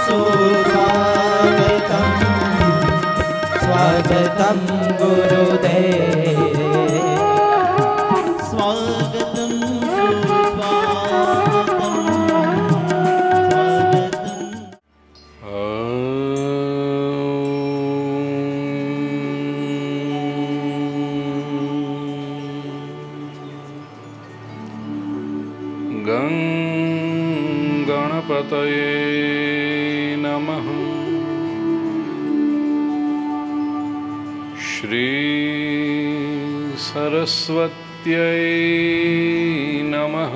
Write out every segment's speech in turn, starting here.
सुस्वागतम् स्वागतं गुरुदेव स्वागतं सुस्वागतं गं गणपतये नमः। श्री सरस्वत्यै नमः।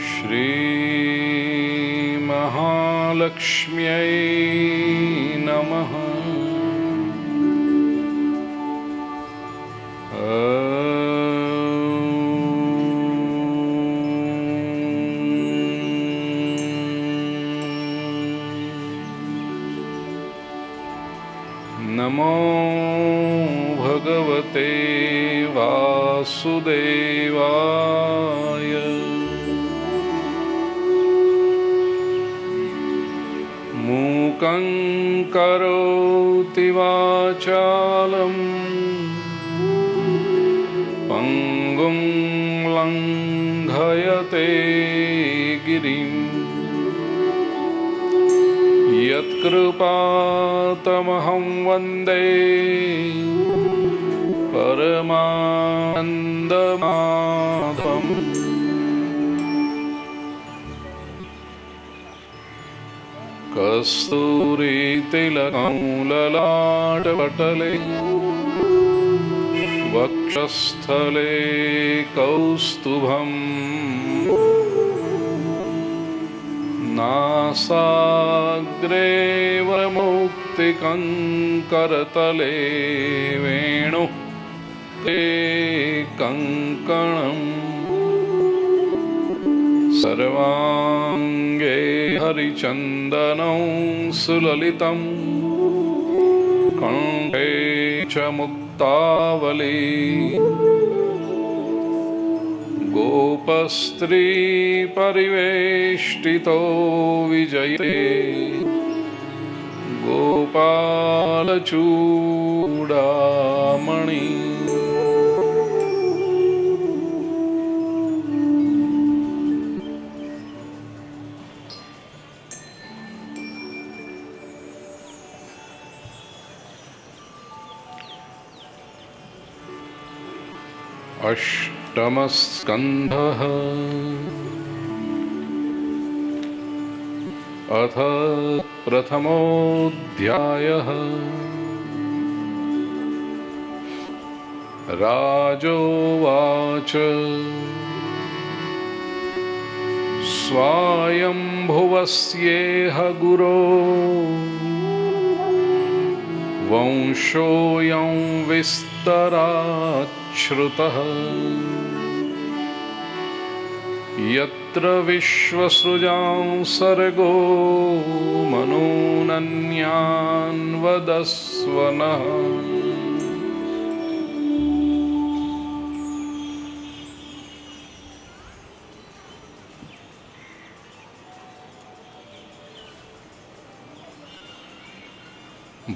श्री महालक्ष्म्यै नमः। नमो भगवते वासुदेवाय। मूकं करोति वाचालं पंगुं लंघयते गिरिं यत्कृपातमहं वन्दे परमानन्दमाधवम्। कस्तूरीतिलकं ललाटपटले वक्षस्थले कौस्तुभम् नासाग्रे वरमौक्तिकं करतले वेणुः ते कङ्कणम् सर्वाङ्गे हरिचन्दनं सुललितं कण्ठे च मुक्तावली गोपस्त्री परिवेष्टितो विजयते गोपालचूडामणि। अष्टमस्कन्धः अथ प्रथमोऽध्यायः। राजोवाच स्वायम्भुवस्येह गुरो वंशोऽयं विस्तराच्छ्रुतः यत्र विश्वसृजां सर्गो मनूनन्यान् वदस्व नः।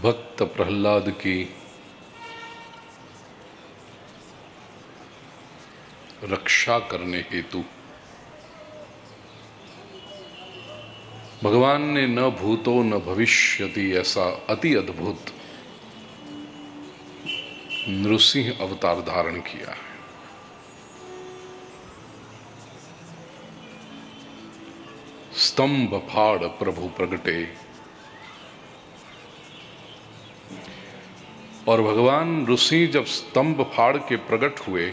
भक्त प्रहलाद की रक्षा करने हेतु भगवान ने न भूतो न भविष्यति ऐसा अति अद्भुत नृसिंह अवतार धारण किया है। स्तंभ फाड़ प्रभु प्रगटे और भगवान ऋषि जब स्तंभ फाड़ के प्रकट हुए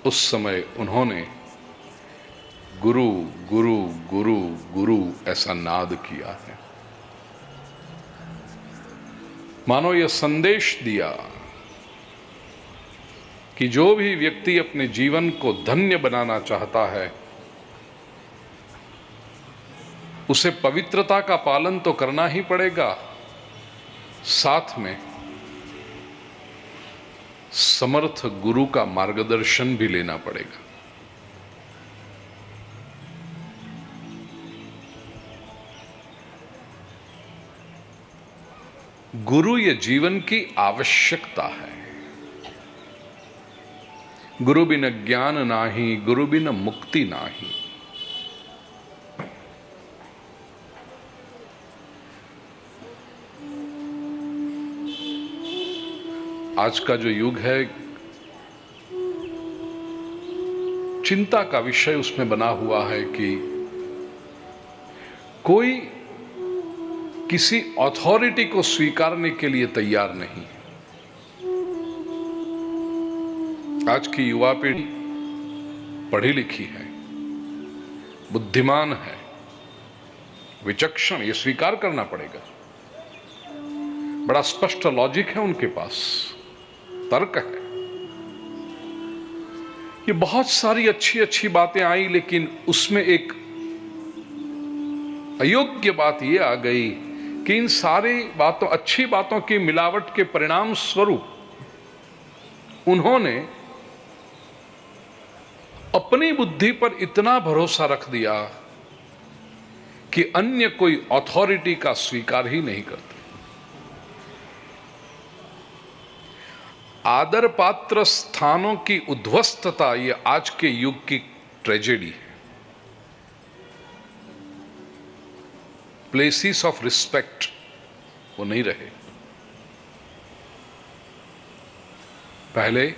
उस समय उन्होंने गुरु गुरु गुरु गुरु ऐसा नाद किया है। मानो यह संदेश दिया कि जो भी व्यक्ति अपने जीवन को धन्य बनाना चाहता है उसे पवित्रता का पालन तो करना ही पड़ेगा, साथ में समर्थ गुरु का मार्गदर्शन भी लेना पड़ेगा। गुरु ये जीवन की आवश्यकता है। गुरु बिन ज्ञान नाही, गुरु बिन मुक्ति नाही। आज का जो युग है, चिंता का विषय उसमें बना हुआ है कि कोई किसी अथॉरिटी को स्वीकारने के लिए तैयार नहीं है। आज की युवा पीढ़ी पढ़ी लिखी है, बुद्धिमान है, विचक्षण, ये स्वीकार करना पड़ेगा। बड़ा स्पष्ट लॉजिक है उनके पास, तर्क है। ये बहुत सारी अच्छी अच्छी बातें आई, लेकिन उसमें एक अयोग्य बात ये आ गई कि इन सारी बातों, अच्छी बातों की मिलावट के परिणाम स्वरूप उन्होंने अपनी बुद्धि पर इतना भरोसा रख दिया कि अन्य कोई अथॉरिटी का स्वीकार ही नहीं करते। आदर पात्र स्थानों की उद्ध्वस्तता ये आज के युग की ट्रेजेडी है। प्लेसेस ऑफ रिस्पेक्ट वो नहीं रहे। पहले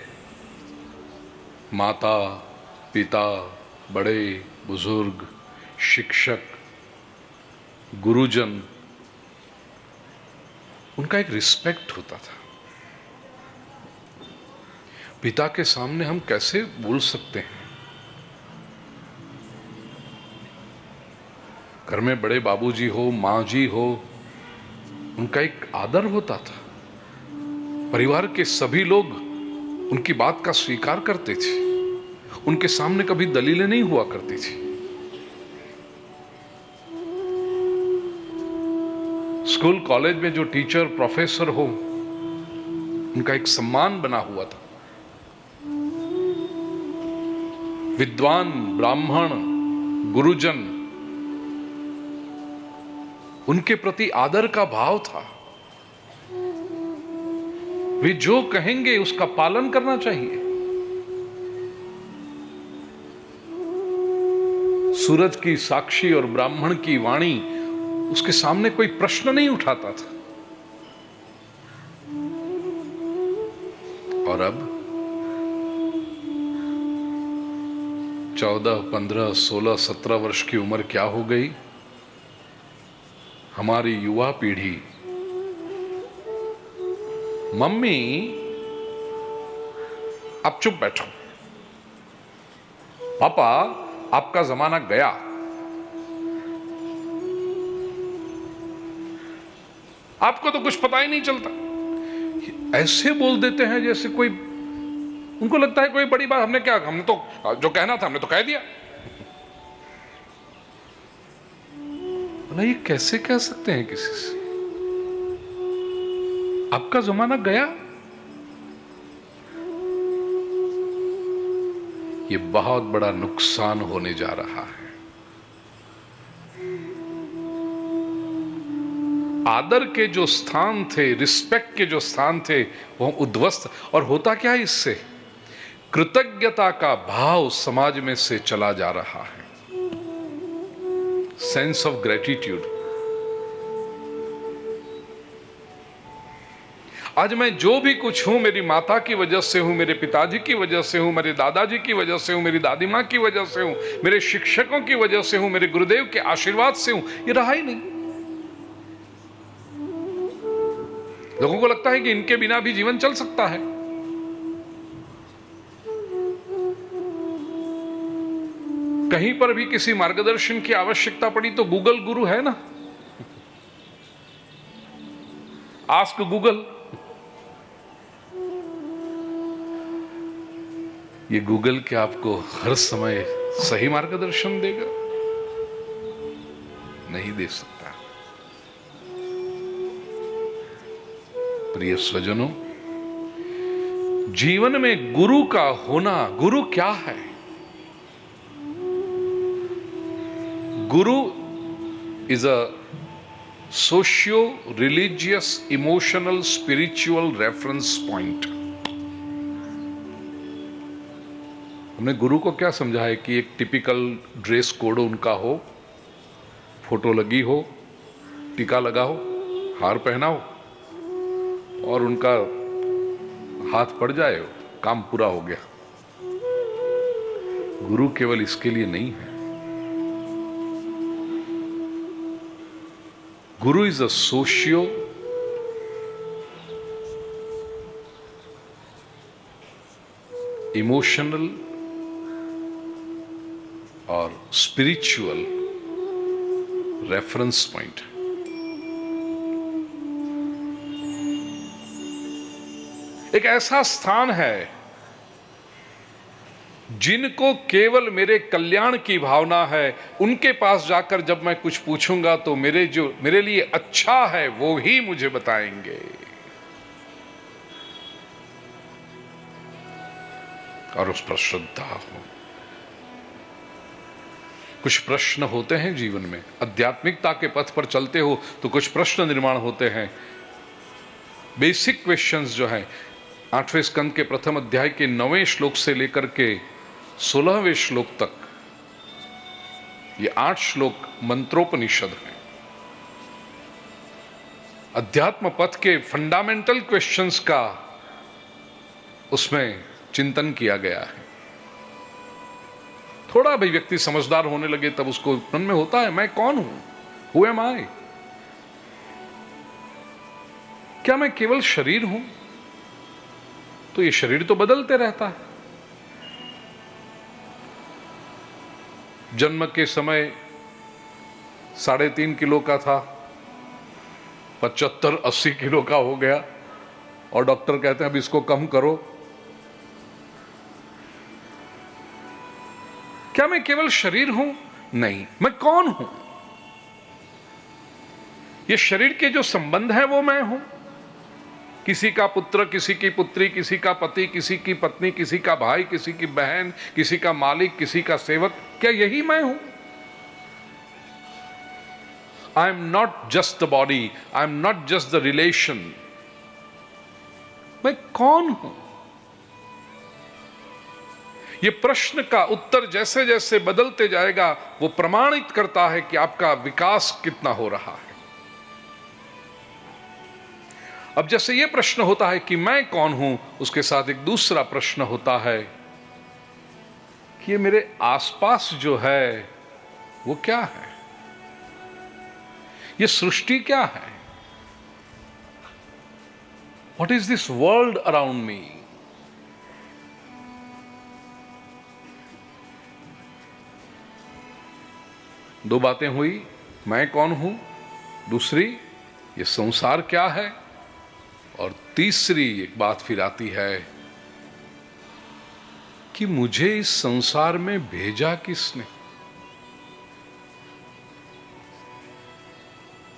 माता, पिता, बड़े बुजुर्ग, शिक्षक, गुरुजन, उनका एक रिस्पेक्ट होता था। पिता के सामने हम कैसे बोल सकते हैं? घर में बड़े बाबूजी हो, माँ जी हो, उनका एक आदर होता था। परिवार के सभी लोग उनकी बात का स्वीकार करते थे। उनके सामने कभी दलीलें नहीं हुआ करती थी। स्कूल कॉलेज में जो टीचर प्रोफेसर हो, उनका एक सम्मान बना हुआ था। विद्वान, ब्राह्मण, गुरुजन, उनके प्रति आदर का भाव था। वे जो कहेंगे उसका पालन करना चाहिए। सूरज की साक्षी और ब्राह्मण की वाणी, उसके सामने कोई प्रश्न नहीं उठाता था। और अब 14, 15, 16, 17 वर्ष की उम्र क्या हो गई? हमारी युवा पीढ़ी, मम्मी आप चुप बैठो, पापा आपका जमाना गया, आपको तो कुछ पता ही नहीं चलता। ऐसे बोल देते हैं जैसे कोई, उनको लगता है कोई बड़ी बात। हमने क्या, हमने तो जो कहना था हमने तो कह दिया। ये कैसे कह सकते हैं किसी से? आपका जमाना गया। ये बहुत बड़ा नुकसान होने जा रहा है। आदर के जो स्थान थे, रिस्पेक्ट के जो स्थान थे, वो उद्ध्वस्त। और होता क्या है इससे? कृतज्ञता का भाव समाज में से चला जा रहा है। Sense of gratitude. आज मैं जो भी कुछ हूं, मेरी माता की वजह से हूं, मेरे पिताजी की वजह से हूं, मेरे दादाजी की वजह से हूं, मेरी दादी मां की वजह से हूं, मेरे शिक्षकों की वजह से हूं, मेरे गुरुदेव के आशीर्वाद से हूं, ये रहा ही नहीं। लोगों को लगता है कि इनके बिना भी जीवन चल सकता है। कहीं पर भी किसी मार्गदर्शन की आवश्यकता पड़ी तो गूगल गुरु है ना, आस्क गूगल। ये गूगल क्या आपको हर समय सही मार्गदर्शन देगा? नहीं दे सकता। प्रिय स्वजनों, जीवन में गुरु का होना, गुरु क्या है? गुरु is a socio religious emotional spiritual reference point. हमने गुरु को क्या समझा है कि एक टिपिकल ड्रेस कोड उनका हो, फोटो लगी हो, टीका लगा हो, हार पहना हो और उनका हाथ पड़ जाए, काम पूरा हो गया। गुरु केवल इसके लिए नहीं है। गुरु इज अ सोशियो इमोशनल और स्पिरिचुअल रेफरेंस पॉइंट। एक ऐसा स्थान है जिनको केवल मेरे कल्याण की भावना है, उनके पास जाकर जब मैं कुछ पूछूंगा तो मेरे लिए अच्छा है वो ही मुझे बताएंगे। और उस पर श्रद्धा हो। कुछ प्रश्न होते हैं जीवन में, आध्यात्मिकता के पथ पर चलते हो तो कुछ प्रश्न निर्माण होते हैं। बेसिक क्वेश्चंस जो हैं 8वें स्कंद के प्रथम अध्याय के 9वें श्लोक से लेकर के 16वें श्लोक तक, ये 8 श्लोक मंत्रोपनिषद हैं। अध्यात्म पथ के फंडामेंटल क्वेश्चंस का उसमें चिंतन किया गया है। थोड़ा भी व्यक्ति समझदार होने लगे तब उसको मन में होता है, मैं कौन हूं? हु एम आई? क्या मैं केवल शरीर हूं? तो ये शरीर तो बदलते रहता है। जन्म के समय 3.5 किलो का था, 75-80 किलो का हो गया और डॉक्टर कहते हैं अब इसको कम करो। क्या मैं केवल शरीर हूं? नहीं, मैं कौन हूं? ये शरीर के जो संबंध है वो मैं हूं। किसी का पुत्र, किसी की पुत्री, किसी का पति, किसी की पत्नी, किसी का भाई, किसी की बहन, किसी का मालिक, किसी का सेवक, क्या यही मैं हूं? I am not just the body, I am not just the relation. मैं कौन हूं? ये प्रश्न का उत्तर जैसे जैसे बदलते जाएगा वो प्रमाणित करता है कि आपका विकास कितना हो रहा है। अब जैसे ये प्रश्न होता है कि मैं कौन हूं, उसके साथ एक दूसरा प्रश्न होता है कि ये मेरे आसपास जो है वो क्या है? ये सृष्टि क्या है? What is this world around me? दो बातें हुई, मैं कौन हूं, दूसरी ये संसार क्या है, और तीसरी एक बात फिर आती है कि मुझे इस संसार में भेजा किसने?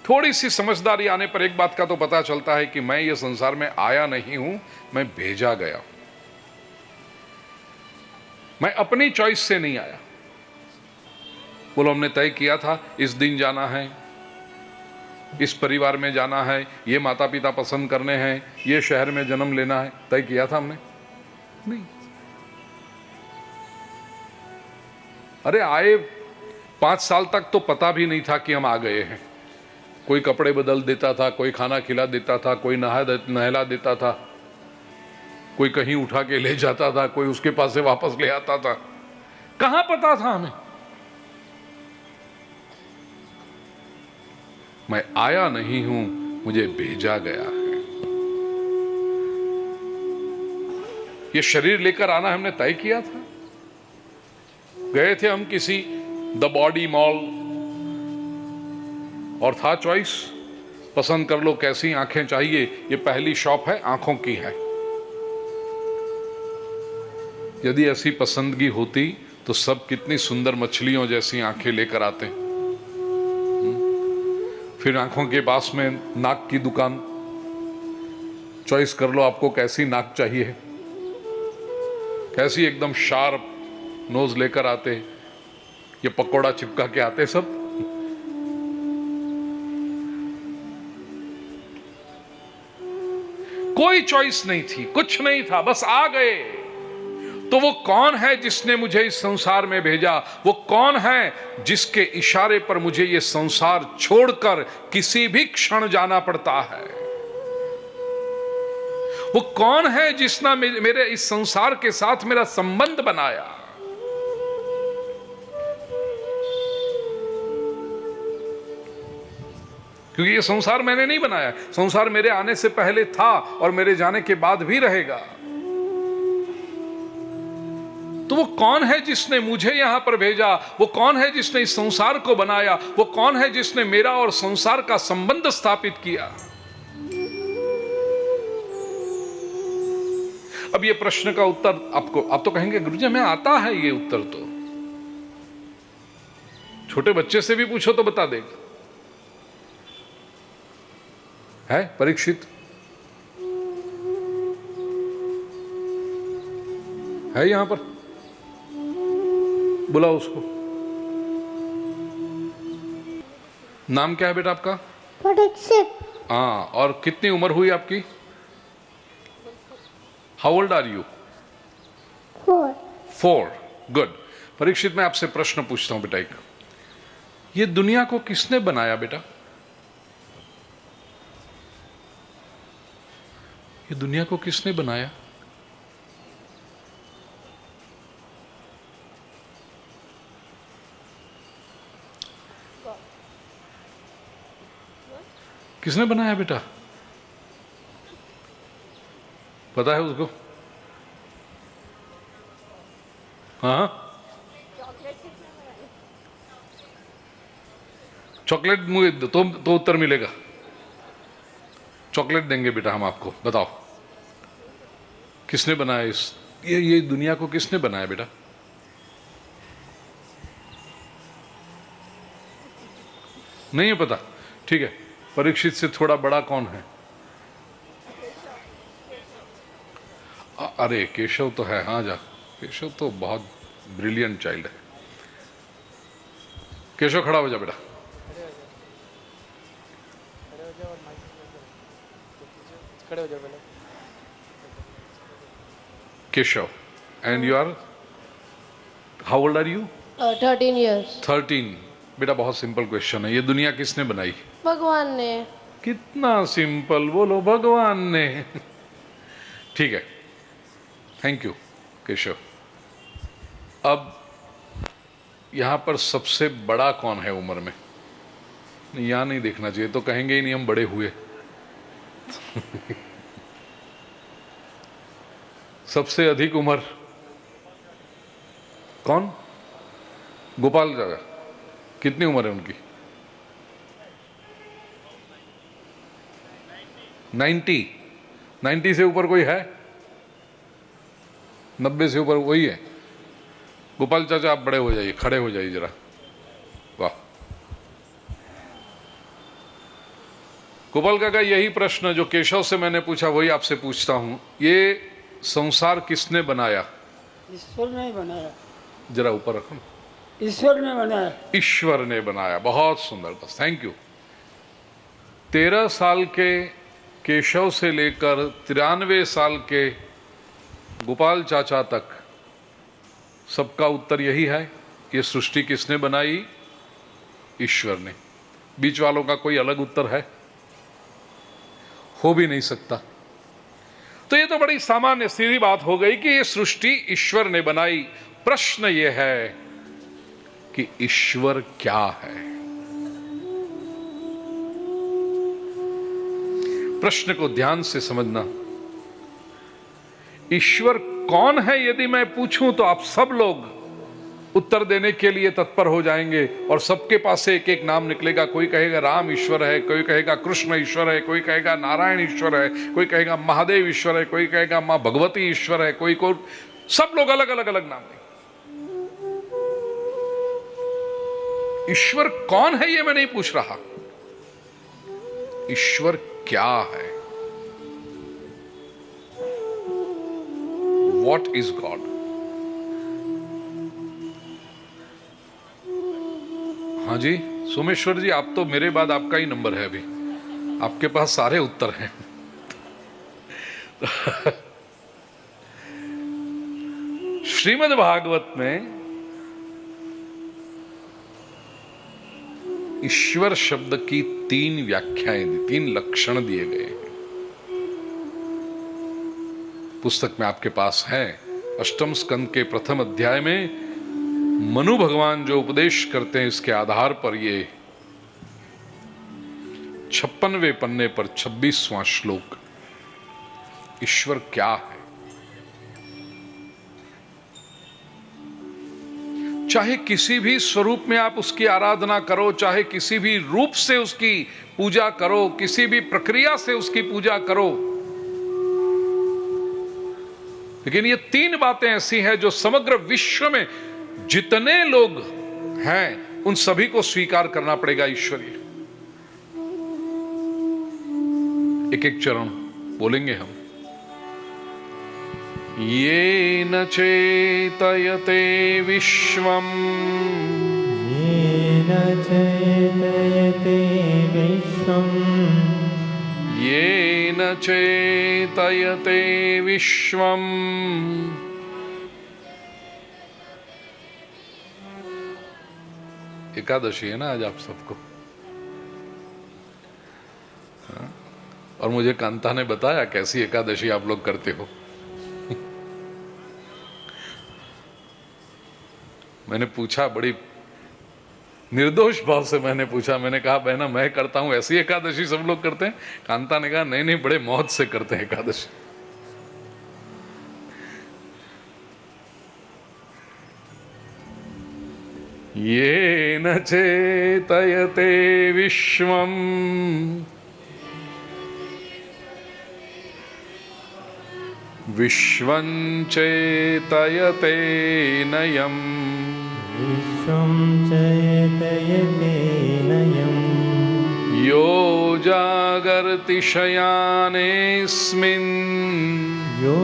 थोड़ी सी समझदारी आने पर एक बात का तो पता चलता है कि मैं ये संसार में आया नहीं हूं, मैं भेजा गया। मैं अपनी चॉइस से नहीं आया। बोलो हमने तय किया था इस दिन जाना है, इस परिवार में जाना है, ये माता पिता पसंद करने हैं, ये शहर में जन्म लेना है, तय किया था हमने? नहीं। अरे आए 5 साल तक तो पता भी नहीं था कि हम आ गए हैं। कोई कपड़े बदल देता था, कोई खाना खिला देता था, कोई नहला देता था, कोई कहीं उठा के ले जाता था, कोई उसके पास से वापस ले आता था। कहां पता था हमें? मैं आया नहीं हूं, मुझे भेजा गया है। ये शरीर लेकर आना हमने तय किया था। गए थे हम किसी द बॉडी मॉल और था चॉइस, पसंद कर लो कैसी आंखें चाहिए। ये पहली शॉप है, आंखों की है। यदि ऐसी पसंदगी होती तो सब कितनी सुंदर मछलियों जैसी आंखें लेकर आते। फिर आंखों के पास में नाक की दुकान, चॉइस कर लो आपको कैसी नाक चाहिए, कैसी एकदम शार्प नोज लेकर आते, ये पकोड़ा चिपका के आते सब। कोई चॉइस नहीं थी, कुछ नहीं था, बस आ गए। तो वो कौन है जिसने मुझे इस संसार में भेजा? वो कौन है जिसके इशारे पर मुझे ये संसार छोड़कर किसी भी क्षण जाना पड़ता है? वो कौन है जिसने मेरे इस संसार के साथ मेरा संबंध बनाया? क्योंकि ये संसार मैंने नहीं बनाया, संसार मेरे आने से पहले था और मेरे जाने के बाद भी रहेगा। तो वो कौन है जिसने मुझे यहां पर भेजा? वो कौन है जिसने इस संसार को बनाया? वो कौन है जिसने मेरा और संसार का संबंध स्थापित किया? अब ये प्रश्न का उत्तर आप तो कहेंगे गुरुजी हमें आता है ये उत्तर, तो छोटे बच्चे से भी पूछो तो बता देगा। है परीक्षित? है यहां पर? बुलाओ उसको। नाम क्या है बेटा आपका? परीक्षित। हाँ, और कितनी उम्र हुई आपकी? How old are you? 4। Good. Parikshit, मैं आपसे प्रश्न पूछता हूं बेटा एक। ये दुनिया को किसने बनाया बेटा? ये दुनिया को किसने बनाया? किसने बनाया बेटा? पता है उसको? हाँ, चॉकलेट मुझे तो उत्तर मिलेगा। चॉकलेट देंगे बेटा हम आपको। बताओ किसने बनाया ये दुनिया को किसने बनाया बेटा? नहीं है पता? ठीक है, परीक्षित से थोड़ा बड़ा कौन है? अरे केशव तो है। हाँ जा, केशव तो बहुत ब्रिलियंट चाइल्ड है। केशव खड़ा हो जा बेटा। खड़े हो जाओ पहले। Keshav, and you are how old are you? 13 years। 13। बेटा बहुत सिंपल क्वेश्चन है, ये दुनिया किसने बनाई? भगवान ने। कितना सिंपल, बोलो भगवान ने। ठीक है, थैंक यू केशव। अब यहां पर सबसे बड़ा कौन है उम्र में? यहां नहीं देखना चाहिए, तो कहेंगे ही नहीं हम बड़े हुए। सबसे अधिक उम्र कौन? गोपाल चाचा। कितनी उम्र है उनकी? 90 से ऊपर कोई है? 90 से ऊपर वही है। गोपाल चाचा आप बड़े हो जाइए, खड़े हो जाइए जरा। वाह गोपाल काका, यही प्रश्न जो केशव से मैंने पूछा वही आपसे पूछता हूं। ये संसार किसने बनाया? ईश्वर ने बनाया। जरा ऊपर रखो। ईश्वर ने बनाया। ईश्वर ने बनाया। बहुत सुंदर, बस थैंक यू। 13 साल के केशव से लेकर 93 साल के गोपाल चाचा तक सबका उत्तर यही है, ये सृष्टि किसने बनाई? ईश्वर ने। बीच वालों का कोई अलग उत्तर है? हो भी नहीं सकता। तो ये तो बड़ी सामान्य सीधी बात हो गई कि ये सृष्टि ईश्वर ने बनाई। प्रश्न ये है कि ईश्वर क्या है? प्रश्न को ध्यान से समझना। ईश्वर कौन है यदि मैं पूछूं तो आप सब लोग उत्तर देने के लिए तत्पर हो जाएंगे और सबके पास से एक एक नाम निकलेगा। कोई कहेगा राम ईश्वर है, कोई कहेगा कृष्ण ईश्वर है, कोई कहेगा नारायण ईश्वर है, कोई कहेगा महादेव ईश्वर है, कोई कहेगा मां भगवती ईश्वर है, कोई सब लोग अलग अलग अलग नाम देंगे। ईश्वर कौन है ये मैं नहीं पूछ रहा, ईश्वर क्या है? What is God? हाँ जी सोमेश्वर जी, आप तो मेरे बाद आपका ही नंबर है अभी, आपके पास सारे उत्तर हैं। श्रीमद् भागवत में ईश्वर शब्द की 3 व्याख्याएं दी, 3 लक्षण दिए गए हैं। पुस्तक में आपके पास है। अष्टम स्कंद के प्रथम अध्याय में मनु भगवान जो उपदेश करते हैं, इसके आधार पर ये 56वें पन्ने पर 26वां श्लोक, ईश्वर क्या है। चाहे किसी भी स्वरूप में आप उसकी आराधना करो, चाहे किसी भी रूप से उसकी पूजा करो, किसी भी प्रक्रिया से उसकी पूजा करो, लेकिन ये 3 बातें ऐसी हैं जो समग्र विश्व में जितने लोग हैं उन सभी को स्वीकार करना पड़ेगा ईश्वरीय। एक एक चरण बोलेंगे हम। ये न चेतयते विश्वम्, येन चेतयते विश्वम्, येन चेतयते विश्वम्। एकादशी है ना आज आप सबको, हाँ? और मुझे कांता ने बताया कैसी एकादशी आप लोग करते हो। मैंने पूछा, बड़ी निर्दोष भाव से मैंने पूछा, मैंने कहा बहना मैं करता हूं ऐसी एकादशी सब लोग करते हैं? कांता ने कहा नहीं नहीं, बड़े मौज से करते हैं एकादशी। ये न चेतयते विश्वम्, विश्वं चेतयते नयम्, विश्वं चेतयते नयम्, यो जागर्ति शयानेऽस्मिन्, यो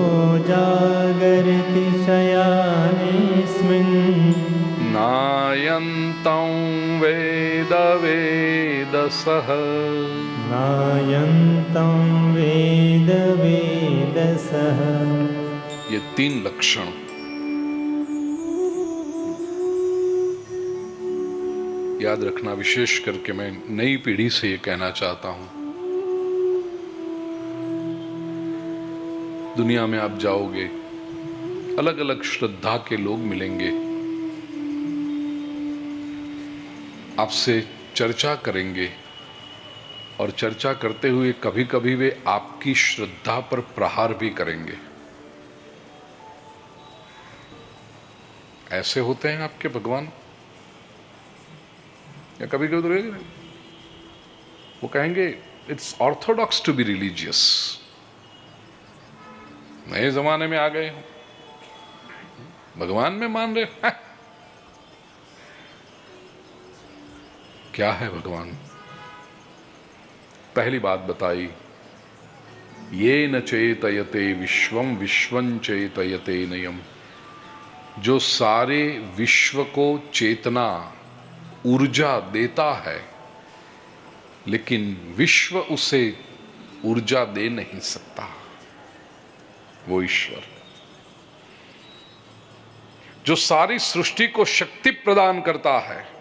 जागर्ति शयानेऽस्मिन्, नायन्तं वेद वेदसः, नायन्तं वेद वेदसः। ये 3 लक्षण याद रखना। विशेष करके मैं नई पीढ़ी से ये कहना चाहता हूं, दुनिया में आप जाओगे, अलग अलग श्रद्धा के लोग मिलेंगे, आपसे चर्चा करेंगे, और चर्चा करते हुए कभी कभी वे आपकी श्रद्धा पर प्रहार भी करेंगे। ऐसे होते हैं आपके भगवान, या कभी कभी वो कहेंगे it's orthodox to be religious, नए जमाने में आ गए हो, भगवान में मान रहे हैं। क्या है भगवान? पहली बात बताई, ये न चेतयते विश्वम, विश्वं चेतयते नयम्। जो सारे विश्व को चेतना, ऊर्जा देता है, लेकिन विश्व उसे ऊर्जा दे नहीं सकता, वो ईश्वर। जो सारी सृष्टि को शक्ति प्रदान करता है,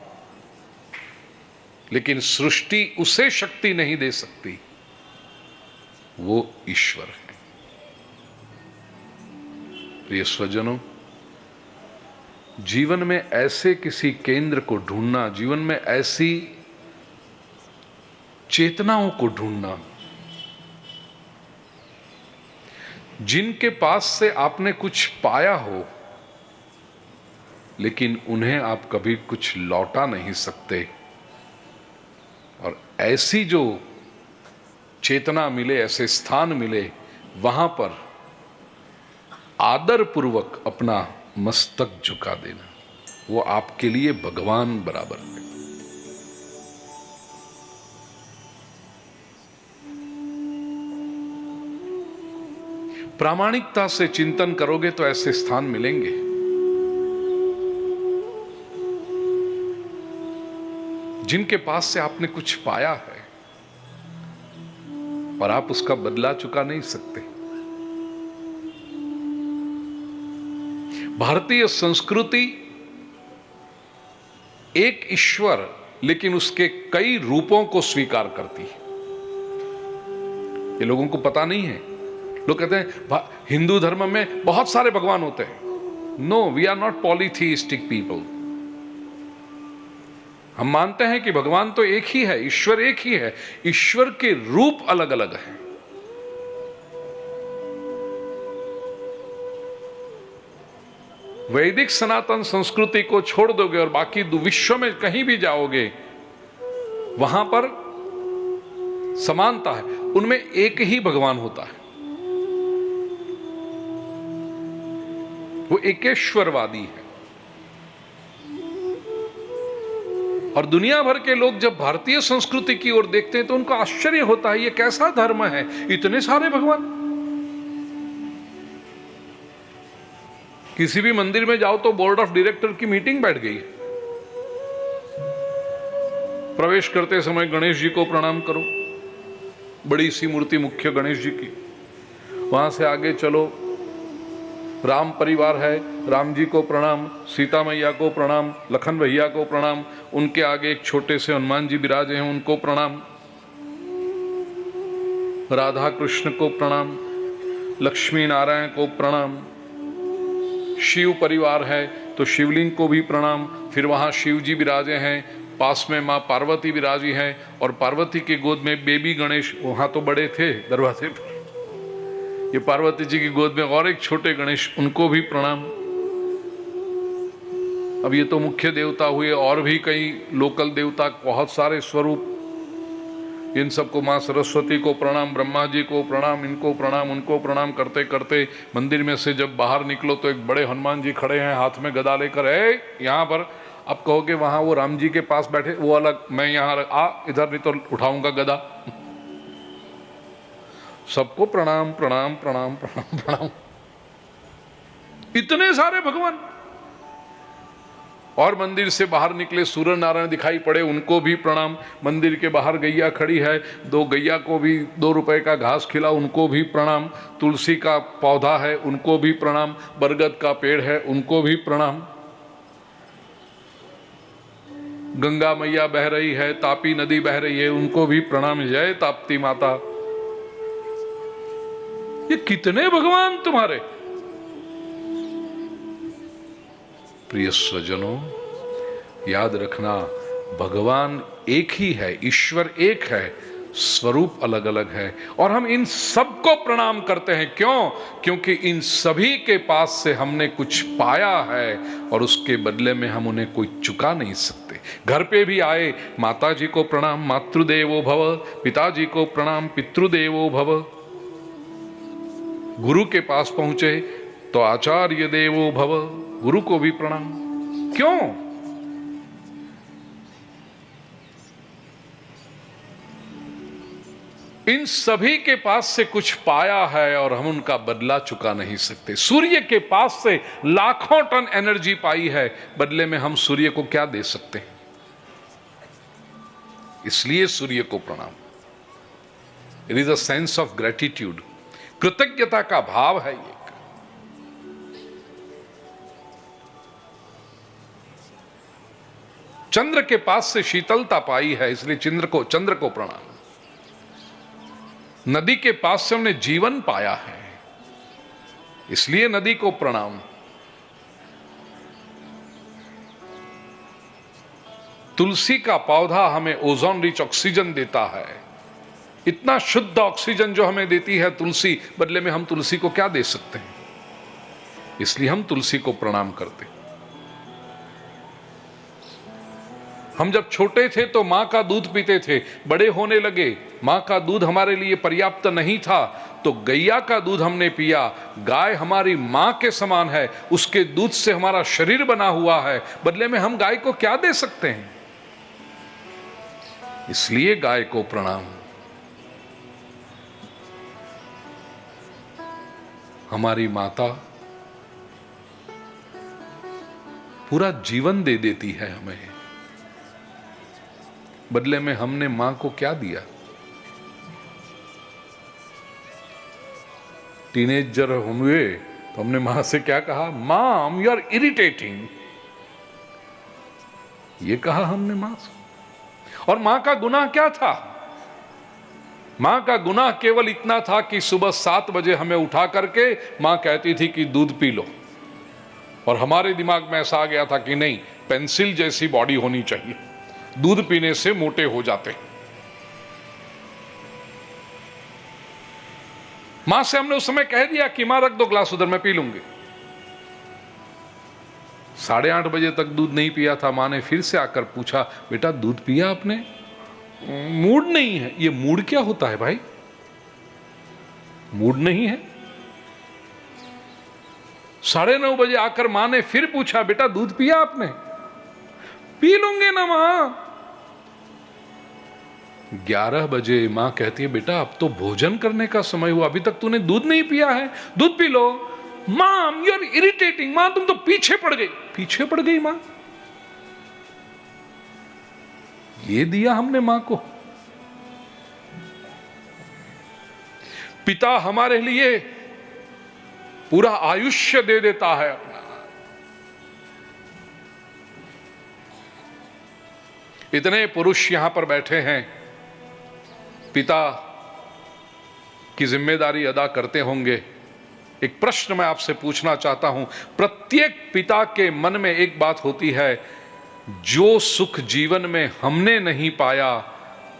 लेकिन सृष्टि उसे शक्ति नहीं दे सकती, वो ईश्वर है। प्रिय स्वजनों, जीवन में ऐसे किसी केंद्र को ढूंढना, जीवन में ऐसी चेतनाओं को ढूंढना जिनके पास से आपने कुछ पाया हो, लेकिन उन्हें आप कभी कुछ लौटा नहीं सकते, और ऐसी जो चेतना मिले, ऐसे स्थान मिले, वहां पर आदर पूर्वक अपना मस्तक झुका देना, वो आपके लिए भगवान बराबर है। प्रामाणिकता से चिंतन करोगे तो ऐसे स्थान मिलेंगे। जिनके पास से आपने कुछ पाया है और आप उसका बदला चुका नहीं सकते, भारतीय संस्कृति एक ईश्वर लेकिन उसके कई रूपों को स्वीकार करती है। ये लोगों को पता नहीं है। लोग कहते हैं हिंदू धर्म में बहुत सारे भगवान होते हैं। No, we are not polytheistic people. हम मानते हैं कि भगवान तो एक ही है, ईश्वर एक ही है, ईश्वर के रूप अलग अलग हैं। वैदिक सनातन संस्कृति को छोड़ दोगे और बाकी विश्व में कहीं भी जाओगे, वहां पर समानता है, उनमें एक ही भगवान होता है। वो एकेश्वरवादी है। और दुनिया भर के लोग जब भारतीय संस्कृति की ओर देखते हैं तो उनको आश्चर्य होता है, ये कैसा धर्म है, इतने सारे भगवान। किसी भी मंदिर में जाओ तो बोर्ड ऑफ डायरेक्टर की मीटिंग बैठ गई है। प्रवेश करते समय गणेश जी को प्रणाम करो, बड़ी सी मूर्ति मुख्य गणेश जी की। वहां से आगे चलो, राम परिवार है, राम जी को प्रणाम, सीता मैया को प्रणाम, लखन भैया को प्रणाम, उनके आगे एक छोटे से हनुमान जी विराजे हैं, उनको प्रणाम, राधा कृष्ण को प्रणाम, लक्ष्मी नारायण को प्रणाम। शिव परिवार है तो शिवलिंग को भी प्रणाम। फिर वहां शिव जी विराजे हैं, पास में मां पार्वती विराजी हैं और पार्वती की गोद में बेबी गणेश, वहां तो बड़े थे दरवाजे पर, ये पार्वती जी की गोद में और एक छोटे गणेश, उनको भी प्रणाम। अब ये तो मुख्य देवता हुए, और भी कई लोकल देवता, बहुत सारे स्वरूप, इन सबको मां सरस्वती को प्रणाम, ब्रह्मा जी को प्रणाम, इनको प्रणाम, उनको प्रणाम करते करते मंदिर में से जब बाहर निकलो तो एक बड़े हनुमान जी खड़े हैं हाथ में गदा लेकर। यहाँ पर अब कहोगे वहां वो राम जी के पास बैठे, वो अलग, मैं यहाँ आ इधर नहीं तो उठाऊंगा गदा। सबको प्रणाम प्रणाम प्रणाम प्रणाम प्रणाम। इतने सारे भगवान। और मंदिर से बाहर निकले सूर्य नारायण दिखाई पड़े, उनको भी प्रणाम। मंदिर के बाहर गैया खड़ी है, 2 गैया को भी 2 रुपए का घास खिला, उनको भी प्रणाम। तुलसी का पौधा है, उनको भी प्रणाम। बरगद का पेड़ है, उनको भी प्रणाम। गंगा मैया बह रही है, तापी नदी बह रही है, उनको भी प्रणाम। जय ताप्ती माता। ये कितने भगवान तुम्हारे। प्रिय स्वजनों, याद रखना, भगवान एक ही है, ईश्वर एक है, स्वरूप अलग अलग है। और हम इन सबको प्रणाम करते हैं। क्यों? क्योंकि इन सभी के पास से हमने कुछ पाया है और उसके बदले में हम उन्हें कोई चुका नहीं सकते। घर पे भी आए, माता जी को प्रणाम, मातृदेवो भव, पिताजी को प्रणाम, पितृदेवो भव। गुरु के पास पहुंचे तो आचार्य देवो भव, गुरु को भी प्रणाम। क्यों? इन सभी के पास से कुछ पाया है और हम उनका बदला चुका नहीं सकते। सूर्य के पास से लाखों टन एनर्जी पाई है, बदले में हम सूर्य को क्या दे सकते हैं? इसलिए सूर्य को प्रणाम। It is a sense of gratitude, कृतज्ञता का भाव है ये। चंद्र के पास से शीतलता पाई है, इसलिए चंद्र को प्रणाम। नदी के पास से हमने जीवन पाया है, इसलिए नदी को प्रणाम। तुलसी का पौधा हमें ओजोन रिच ऑक्सीजन देता है। इतना शुद्ध ऑक्सीजन जो हमें देती है तुलसी, बदले में हम तुलसी को क्या दे सकते हैं? इसलिए हम तुलसी को प्रणाम करते हैं। हम जब छोटे थे तो मां का दूध पीते थे, बड़े होने लगे, मां का दूध हमारे लिए पर्याप्त नहीं था तो गैया का दूध हमने पिया। गाय हमारी मां के समान है, उसके दूध से हमारा शरीर बना हुआ है, बदले में हम गाय को क्या दे सकते हैं? इसलिए गाय को प्रणाम। हमारी माता पूरा जीवन दे देती है हमें, बदले में हमने मां को क्या दिया? टीनेजर हुए तो हमने मां से क्या कहा, मॉम यू आर इरिटेटिंग, ये कहा हमने मां से। और मां का गुनाह क्या था? मां का गुनाह केवल इतना था कि सुबह 7 बजे हमें उठा करके मां कहती थी कि दूध पी लो, और हमारे दिमाग में ऐसा आ गया था कि नहीं, पेंसिल जैसी बॉडी होनी चाहिए, दूध पीने से मोटे हो जाते हैं। मां से हमने उस समय कह दिया कि मां रख दो ग्लास उधर, मैं पी लूंगी। 8:30 बजे तक दूध नहीं पिया था। मां ने फिर से आकर पूछा, बेटा दूध पिया आपने? मूड नहीं है। ये मूड क्या होता है भाई? मूड नहीं है। 9:30 बजे आकर मां ने फिर पूछा, बेटा दूध पिया आपने? पी लूंगे ना मां। 11 बजे मां कहती है, बेटा अब तो भोजन करने का समय हुआ, अभी तक तूने दूध नहीं पिया है, दूध पी लो। मॉम यू आर इरिटेटिंग, मां तुम तो पीछे पड़ गई। पीछे पड़ गई मां? ये दिया हमने मां को। पिता हमारे लिए पूरा आयुष्य दे देता है अपना। इतने पुरुष यहां पर बैठे हैं, पिता की जिम्मेदारी अदा करते होंगे। एक प्रश्न मैं आपसे पूछना चाहता हूं। प्रत्येक पिता के मन में एक बात होती है, जो सुख जीवन में हमने नहीं पाया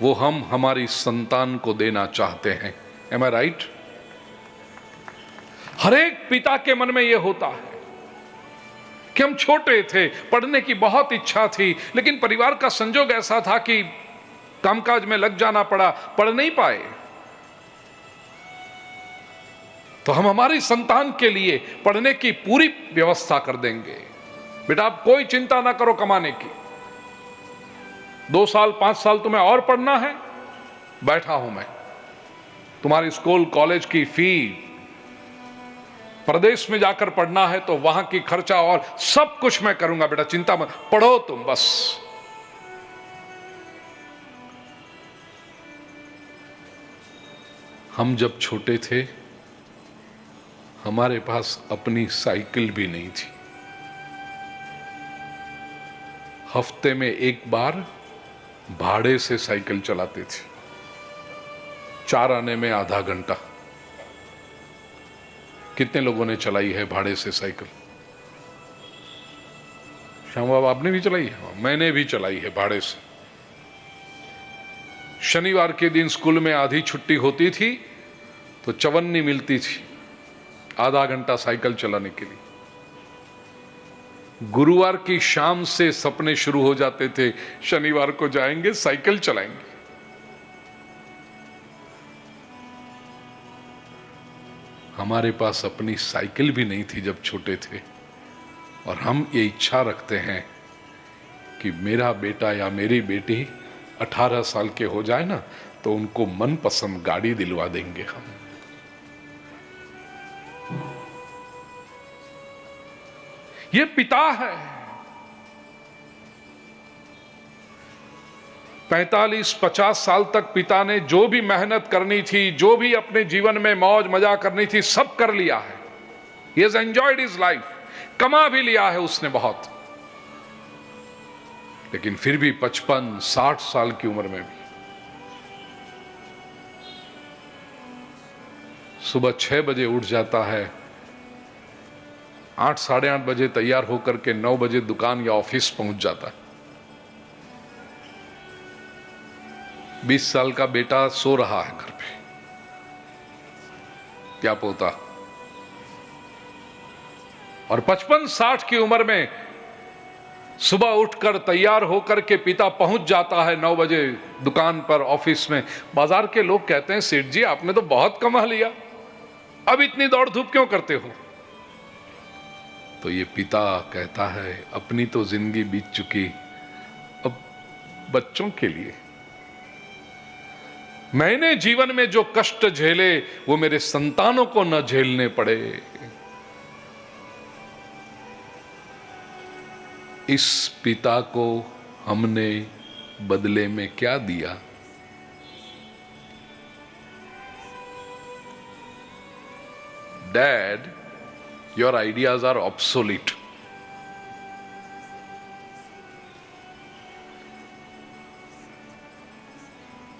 वो हम हमारी संतान को देना चाहते हैं। एम आई राइट? हर एक पिता के मन में यह होता है कि हम छोटे थे, पढ़ने की बहुत इच्छा थी, लेकिन परिवार का संजोग ऐसा था कि कामकाज में लग जाना पड़ा, पढ़ नहीं पाए। तो हम हमारी संतान के लिए पढ़ने की पूरी व्यवस्था कर देंगे। बेटा आप कोई चिंता ना करो कमाने की, 2 साल 5 साल तुम्हें और पढ़ना है, बैठा हूं मैं, तुम्हारी स्कूल कॉलेज की फी, प्रदेश में जाकर पढ़ना है तो वहां की खर्चा और सब कुछ मैं करूंगा, बेटा चिंता मत, पढ़ो तुम बस। हम जब छोटे थे हमारे पास अपनी साइकिल भी नहीं थी। हफ्ते में एक बार भाड़े से साइकिल चलाते थे, 4 आने में आधा घंटा। कितने लोगों ने चलाई है भाड़े से साइकिल? श्याम बाबा आपने भी चलाई है? मैंने भी चलाई है भाड़े से। शनिवार के दिन स्कूल में आधी छुट्टी होती थी तो चवन्नी मिलती थी आधा घंटा साइकिल चलाने के लिए। गुरुवार की शाम से सपने शुरू हो जाते थे, शनिवार को जाएंगे साइकिल चलाएंगे। हमारे पास अपनी साइकिल भी नहीं थी जब छोटे थे, और हम ये इच्छा रखते हैं कि मेरा बेटा या मेरी बेटी 18 साल के हो जाए ना तो उनको मनपसंद गाड़ी दिलवा देंगे हम। ये पिता है। 45-50 साल तक पिता ने जो भी मेहनत करनी थी, जो भी अपने जीवन में मौज मजा करनी थी, सब कर लिया है। He has enjoyed his life, कमा भी लिया है उसने बहुत, लेकिन फिर भी 55-60 साल की उम्र में भी सुबह 6 बजे उठ जाता है, 8 साढ़े 8 बजे तैयार होकर के 9 बजे दुकान या ऑफिस पहुंच जाता है। 20 साल का बेटा सो रहा है घर पे, क्या पोता, और 55-60 की उम्र में सुबह उठकर तैयार होकर के पिता पहुंच जाता है 9 बजे दुकान पर, ऑफिस में। बाजार के लोग कहते हैं, सेठ जी आपने तो बहुत कमा लिया, अब इतनी दौड़ धूप क्यों करते हो? तो ये पिता कहता है, अपनी तो जिंदगी बीत चुकी, अब बच्चों के लिए मैंने जीवन में जो कष्ट झेले वो मेरे संतानों को न झेलने पड़े। इस पिता को हमने बदले में क्या दिया? Dad your ideas are obsolete.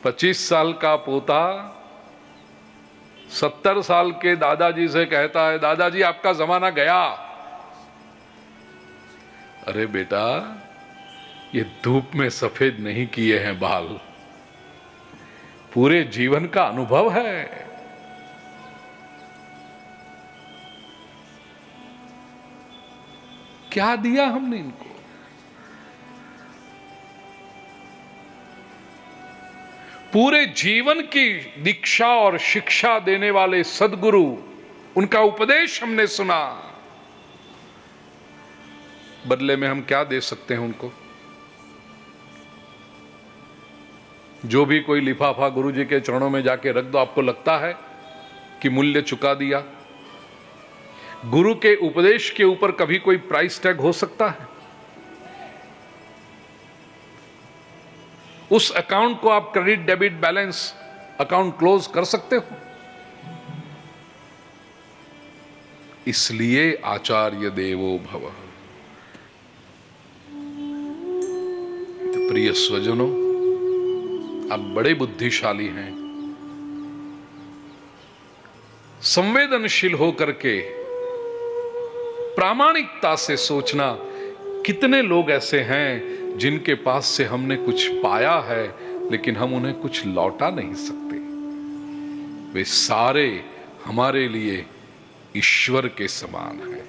पच्चीस साल का पोता 70 साल के दादाजी से कहता है, दादाजी आपका जमाना गया। अरे बेटा, ये धूप में सफेद नहीं किए हैं बाल, पूरे जीवन का अनुभव है। क्या दिया हमने इनको? पूरे जीवन की दीक्षा और शिक्षा देने वाले सद्गुरु, उनका उपदेश हमने सुना। बदले में हम क्या दे सकते हैं उनको? जो भी कोई लिफाफा गुरु जी के चरणों में जाके रख दो, आपको लगता है कि मूल्य चुका दिया? गुरु के उपदेश के ऊपर कभी कोई प्राइस टैग हो सकता है? उस अकाउंट को आप credit debit balance account close कर सकते हो? इसलिए आचार्य देवो भव। तो प्रिय स्वजनों, आप बड़े बुद्धिशाली हैं। संवेदनशील होकर के प्रामाणिकता से सोचना, कितने लोग ऐसे हैं जिनके पास से हमने कुछ पाया है लेकिन हम उन्हें कुछ लौटा नहीं सकते। वे सारे हमारे लिए ईश्वर के समान हैं।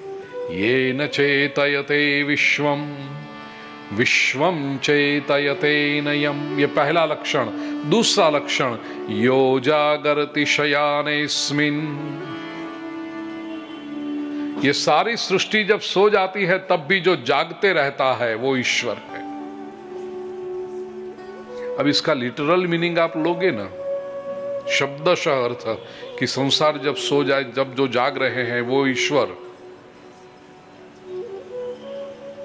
ये न चेतयते विश्वम विश्वम चेतयते नयम्, ये पहला लक्षण। दूसरा लक्षण, यो जागर्ति शयानेस्मिन्, ये सारी सृष्टि जब सो जाती है तब भी जो जागते रहता है वो ईश्वर है। अब इसका लिटरल मीनिंग आप लोगे ना, शब्दशः अर्थ कि संसार जब सो जाए, जब जो जाग रहे हैं वो ईश्वर,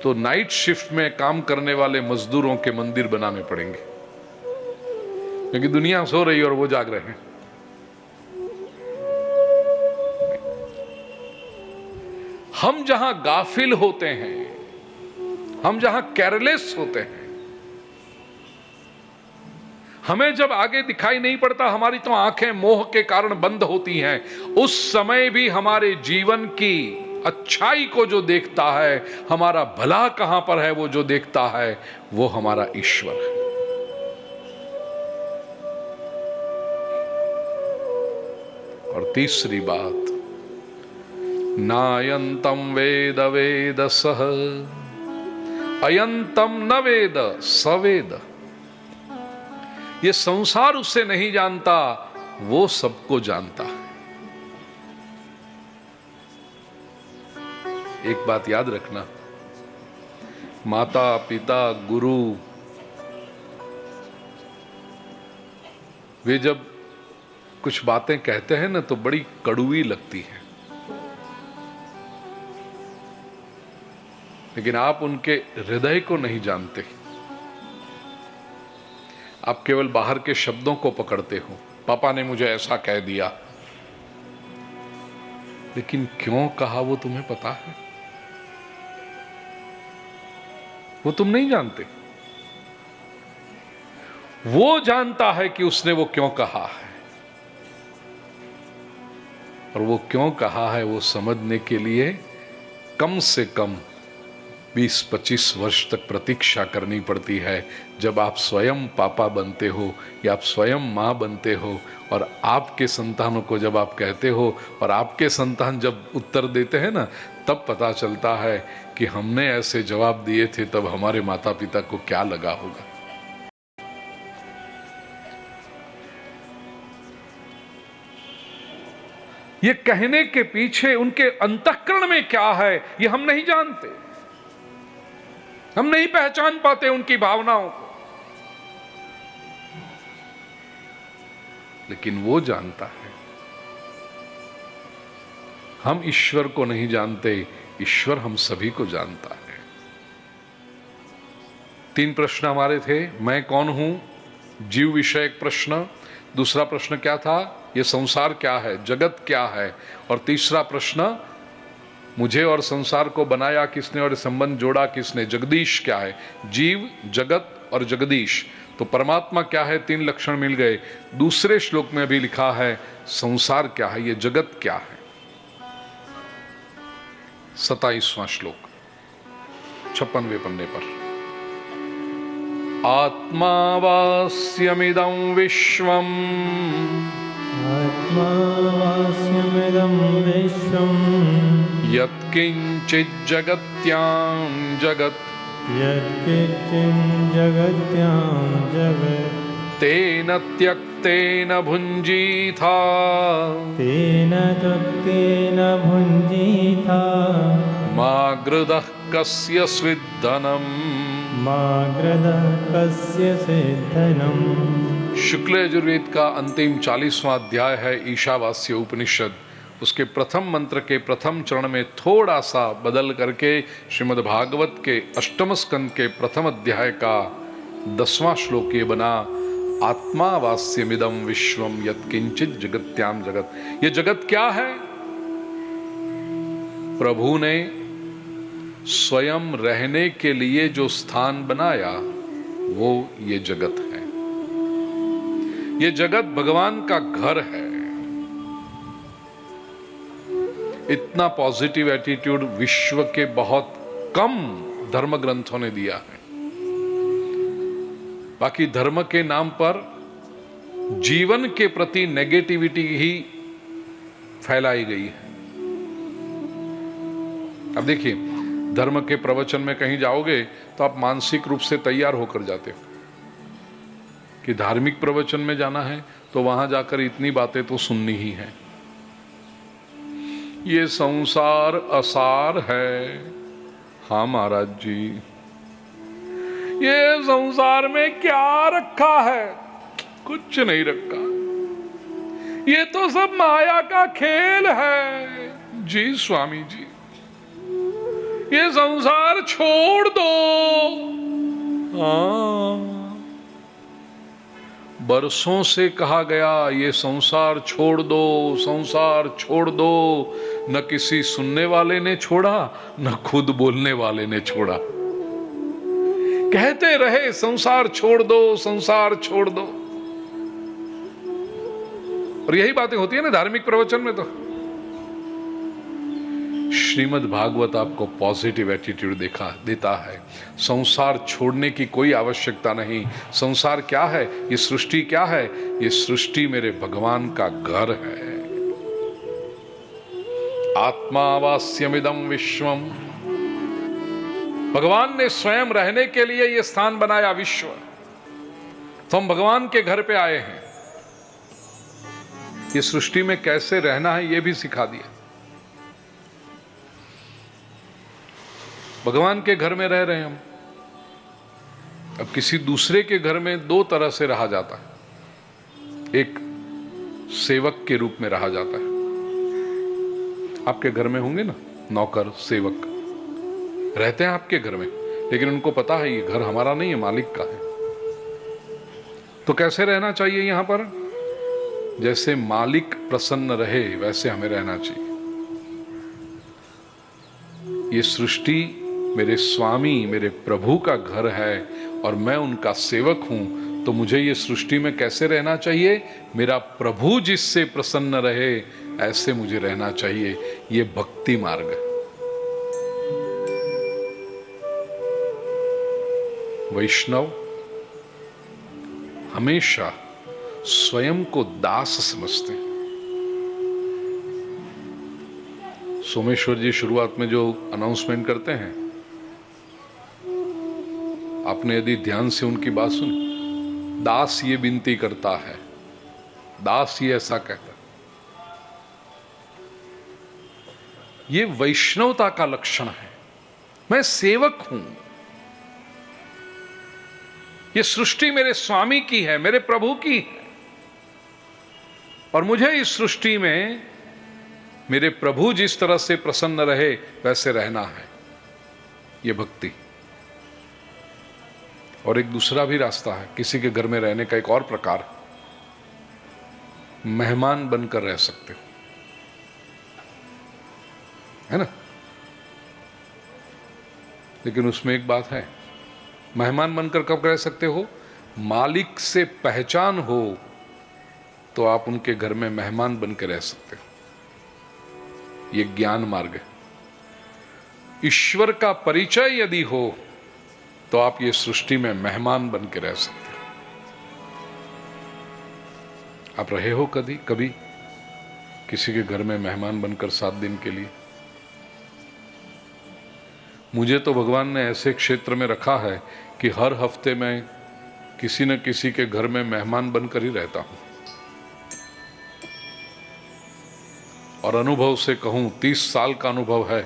तो नाइट शिफ्ट में काम करने वाले मजदूरों के मंदिर बनाने पड़ेंगे, क्योंकि दुनिया सो रही है और वो जाग रहे हैं। हम जहां गाफिल होते हैं, हम जहां केयरलेस होते हैं, हमें जब आगे दिखाई नहीं पड़ता, हमारी तो आंखें मोह के कारण बंद होती हैं, उस समय भी हमारे जीवन की अच्छाई को जो देखता है, हमारा भला कहां पर है वो जो देखता है, वो हमारा ईश्वर है। और तीसरी बात, नायंतम वेद वेद सह अयंतम न वेद सवेद। ये संसार उससे नहीं जानता, वो सबको जानता है। एक बात याद रखना, माता पिता गुरु वे जब कुछ बातें कहते हैं ना तो बड़ी कड़वी लगती हैं, लेकिन आप उनके हृदय को नहीं जानते। आप केवल बाहर के शब्दों को पकड़ते हो। पापा ने मुझे ऐसा कह दिया, लेकिन क्यों कहा वो तुम्हें पता है? वो तुम नहीं जानते। वो जानता है कि उसने वो क्यों कहा है, और वो क्यों कहा है वो समझने के लिए कम से कम 20-25 वर्ष तक प्रतीक्षा करनी पड़ती है। जब आप स्वयं पापा बनते हो या आप स्वयं माँ बनते हो, और आपके संतानों को जब आप कहते हो और आपके संतान जब उत्तर देते हैं ना, तब पता चलता है कि हमने ऐसे जवाब दिए थे तब हमारे माता पिता को क्या लगा होगा। ये कहने के पीछे उनके अंतःकरण में क्या है, ये हम नहीं जानते। हम नहीं पहचान पाते उनकी भावनाओं को, लेकिन वो जानता है। हम ईश्वर को नहीं जानते, ईश्वर हम सभी को जानता है। 3 प्रश्न हमारे थे। मैं कौन हूं, जीव विषयक प्रश्न। दूसरा प्रश्न क्या था, ये संसार क्या है, जगत क्या है। और तीसरा प्रश्न, मुझे और संसार को बनाया किसने और संबंध जोड़ा किसने? जगदीश क्या है? जीव, जगत और जगदीश। तो परमात्मा क्या है? 3 लक्षण मिल गए। दूसरे श्लोक में भी लिखा है संसार क्या है, ये जगत क्या है। 27वां श्लोक 56वें पन्ने पर। आत्मावास्यमिदं विश्वम् आत्मावास्यमिदं विश्वम् यत्किञ्चित् जगत्यां जगत् यत्किञ्चित् जगत्यां जगत् तेन त्यक्तेन भुञ्जीथा तेन तत्तेन भुञ्जीथा मा गृधः कस्य स्विद्धनम्। मा गृधः कस्य सिद्धनम्। शुक्ल यजुर्वेद का अंतिम 40वां अध्याय है ईशावास्य उपनिषद। उसके प्रथम मंत्र के प्रथम चरण में थोड़ा सा बदल करके श्रीमद् भागवत के 8वें स्कंद के प्रथम अध्याय का 10वां श्लोक ये बना, आत्मावास्यमिदं विश्वम यत्किंचित जगत्याम जगत। ये जगत क्या है? प्रभु ने स्वयं रहने के लिए जो स्थान बनाया वो ये जगत है। ये जगत भगवान का घर है। इतना पॉजिटिव एटीट्यूड विश्व के बहुत कम धर्म ग्रंथों ने दिया है। बाकी धर्म के नाम पर जीवन के प्रति नेगेटिविटी ही फैलाई गई है। अब देखिए, धर्म के प्रवचन में कहीं जाओगे तो आप मानसिक रूप से तैयार होकर जाते हो कि धार्मिक प्रवचन में जाना है तो वहां जाकर इतनी बातें तो सुननी ही है। ये संसार असार है। हाँ महाराज जी, ये संसार में क्या रखा है? कुछ नहीं रखा। ये तो सब माया का खेल है। जी स्वामी जी, ये संसार छोड़ दो। हाँ, बरसों से कहा गया ये संसार छोड़ दो, संसार छोड़ दो। न किसी सुनने वाले ने छोड़ा, न खुद बोलने वाले ने छोड़ा। कहते रहे संसार छोड़ दो, संसार छोड़ दो। और यही बातें होती है ना धार्मिक प्रवचन में। तो श्रीमद् भागवत आपको पॉजिटिव एटीट्यूड देता है। संसार छोड़ने की कोई आवश्यकता नहीं। संसार क्या है? ये सृष्टि क्या है? ये सृष्टि मेरे भगवान का घर है। आत्मावास्यमिदं विश्वम। भगवान ने स्वयं रहने के लिए ये स्थान बनाया विश्व। तो हम भगवान के घर पे आए हैं। ये सृष्टि में कैसे रहना है ये भी सिखा दिया। भगवान के घर में रह रहे हैं हम। अब किसी दूसरे के घर में 2 तरह से रहा जाता है। एक सेवक के रूप में रहा जाता है। आपके घर में होंगे ना नौकर, सेवक रहते हैं आपके घर में, लेकिन उनको पता है ये घर हमारा नहीं है, मालिक का है। तो कैसे रहना चाहिए यहां पर? जैसे मालिक प्रसन्न रहे वैसे हमें रहना चाहिए। ये सृष्टि मेरे स्वामी, मेरे प्रभु का घर है और मैं उनका सेवक हूं। तो मुझे ये सृष्टि में कैसे रहना चाहिए? मेरा प्रभु जिससे प्रसन्न रहे ऐसे मुझे रहना चाहिए। ये भक्ति मार्ग है। वैष्णव हमेशा स्वयं को दास समझते हैं। सोमेश्वर जी शुरुआत में जो अनाउंसमेंट करते हैं, आपने यदि ध्यान से उनकी बात सुनी, दास ये विनती करता है, दास ये ऐसा कहता है। ये वैष्णवता का लक्षण है। मैं सेवक हूं। ये सृष्टि मेरे स्वामी की है, मेरे प्रभु की है, और मुझे इस सृष्टि में मेरे प्रभु जिस तरह से प्रसन्न रहे वैसे रहना है। ये भक्ति। और एक दूसरा भी रास्ता है किसी के घर में रहने का, एक और प्रकार, मेहमान बनकर रह सकते हो, है ना। लेकिन उसमें एक बात है, मेहमान बनकर कब रह सकते हो? मालिक से पहचान हो तो आप उनके घर में मेहमान बनकर रह सकते हो। ये ज्ञान मार्ग है। ईश्वर का परिचय यदि हो तो आप ये सृष्टि में मेहमान बन के रह सकते हो। आप रहे हो कभी किसी के घर में मेहमान बनकर 7 दिन के लिए? मुझे तो भगवान ने ऐसे क्षेत्र में रखा है कि हर हफ्ते में किसी न किसी के घर में मेहमान बनकर ही रहता हूं। और अनुभव से कहूं, 30 साल का अनुभव है,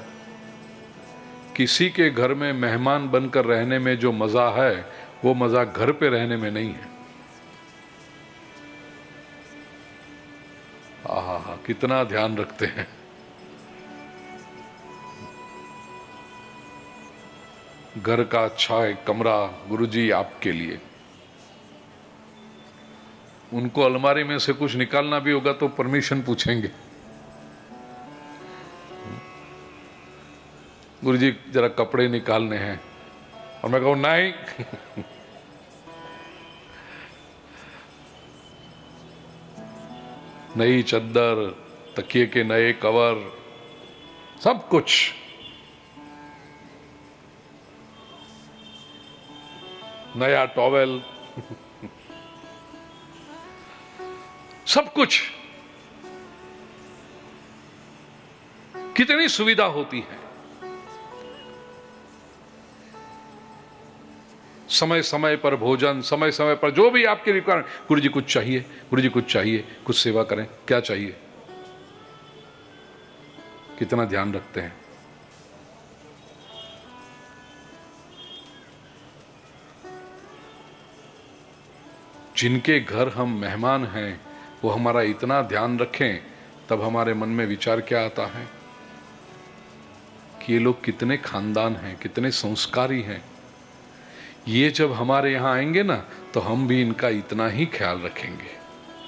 किसी के घर में मेहमान बनकर रहने में जो मजा है वो मजा घर पे रहने में नहीं है। आहा, कितना ध्यान रखते हैं। घर का अच्छा एक कमरा गुरुजी आपके लिए। उनको अलमारी में से कुछ निकालना भी होगा तो परमिशन पूछेंगे, गुरुजी जरा कपड़े निकालने हैं, और मैं कहूं नहीं नई चद्दर, तकिए के नए कवर, सब कुछ। नया टॉवेल सब कुछ। कितनी सुविधा होती है। समय समय पर भोजन, समय समय पर जो भी आपके रिक्वायरमेंट, गुरुजी कुछ चाहिए, गुरुजी कुछ चाहिए, कुछ सेवा करें, क्या चाहिए, कितना ध्यान रखते हैं। जिनके घर हम मेहमान हैं वो हमारा इतना ध्यान रखें, तब हमारे मन में विचार क्या आता है कि ये लोग कितने खानदान हैं, कितने संस्कारी हैं। ये जब हमारे यहाँ आएंगे ना तो हम भी इनका इतना ही ख्याल रखेंगे।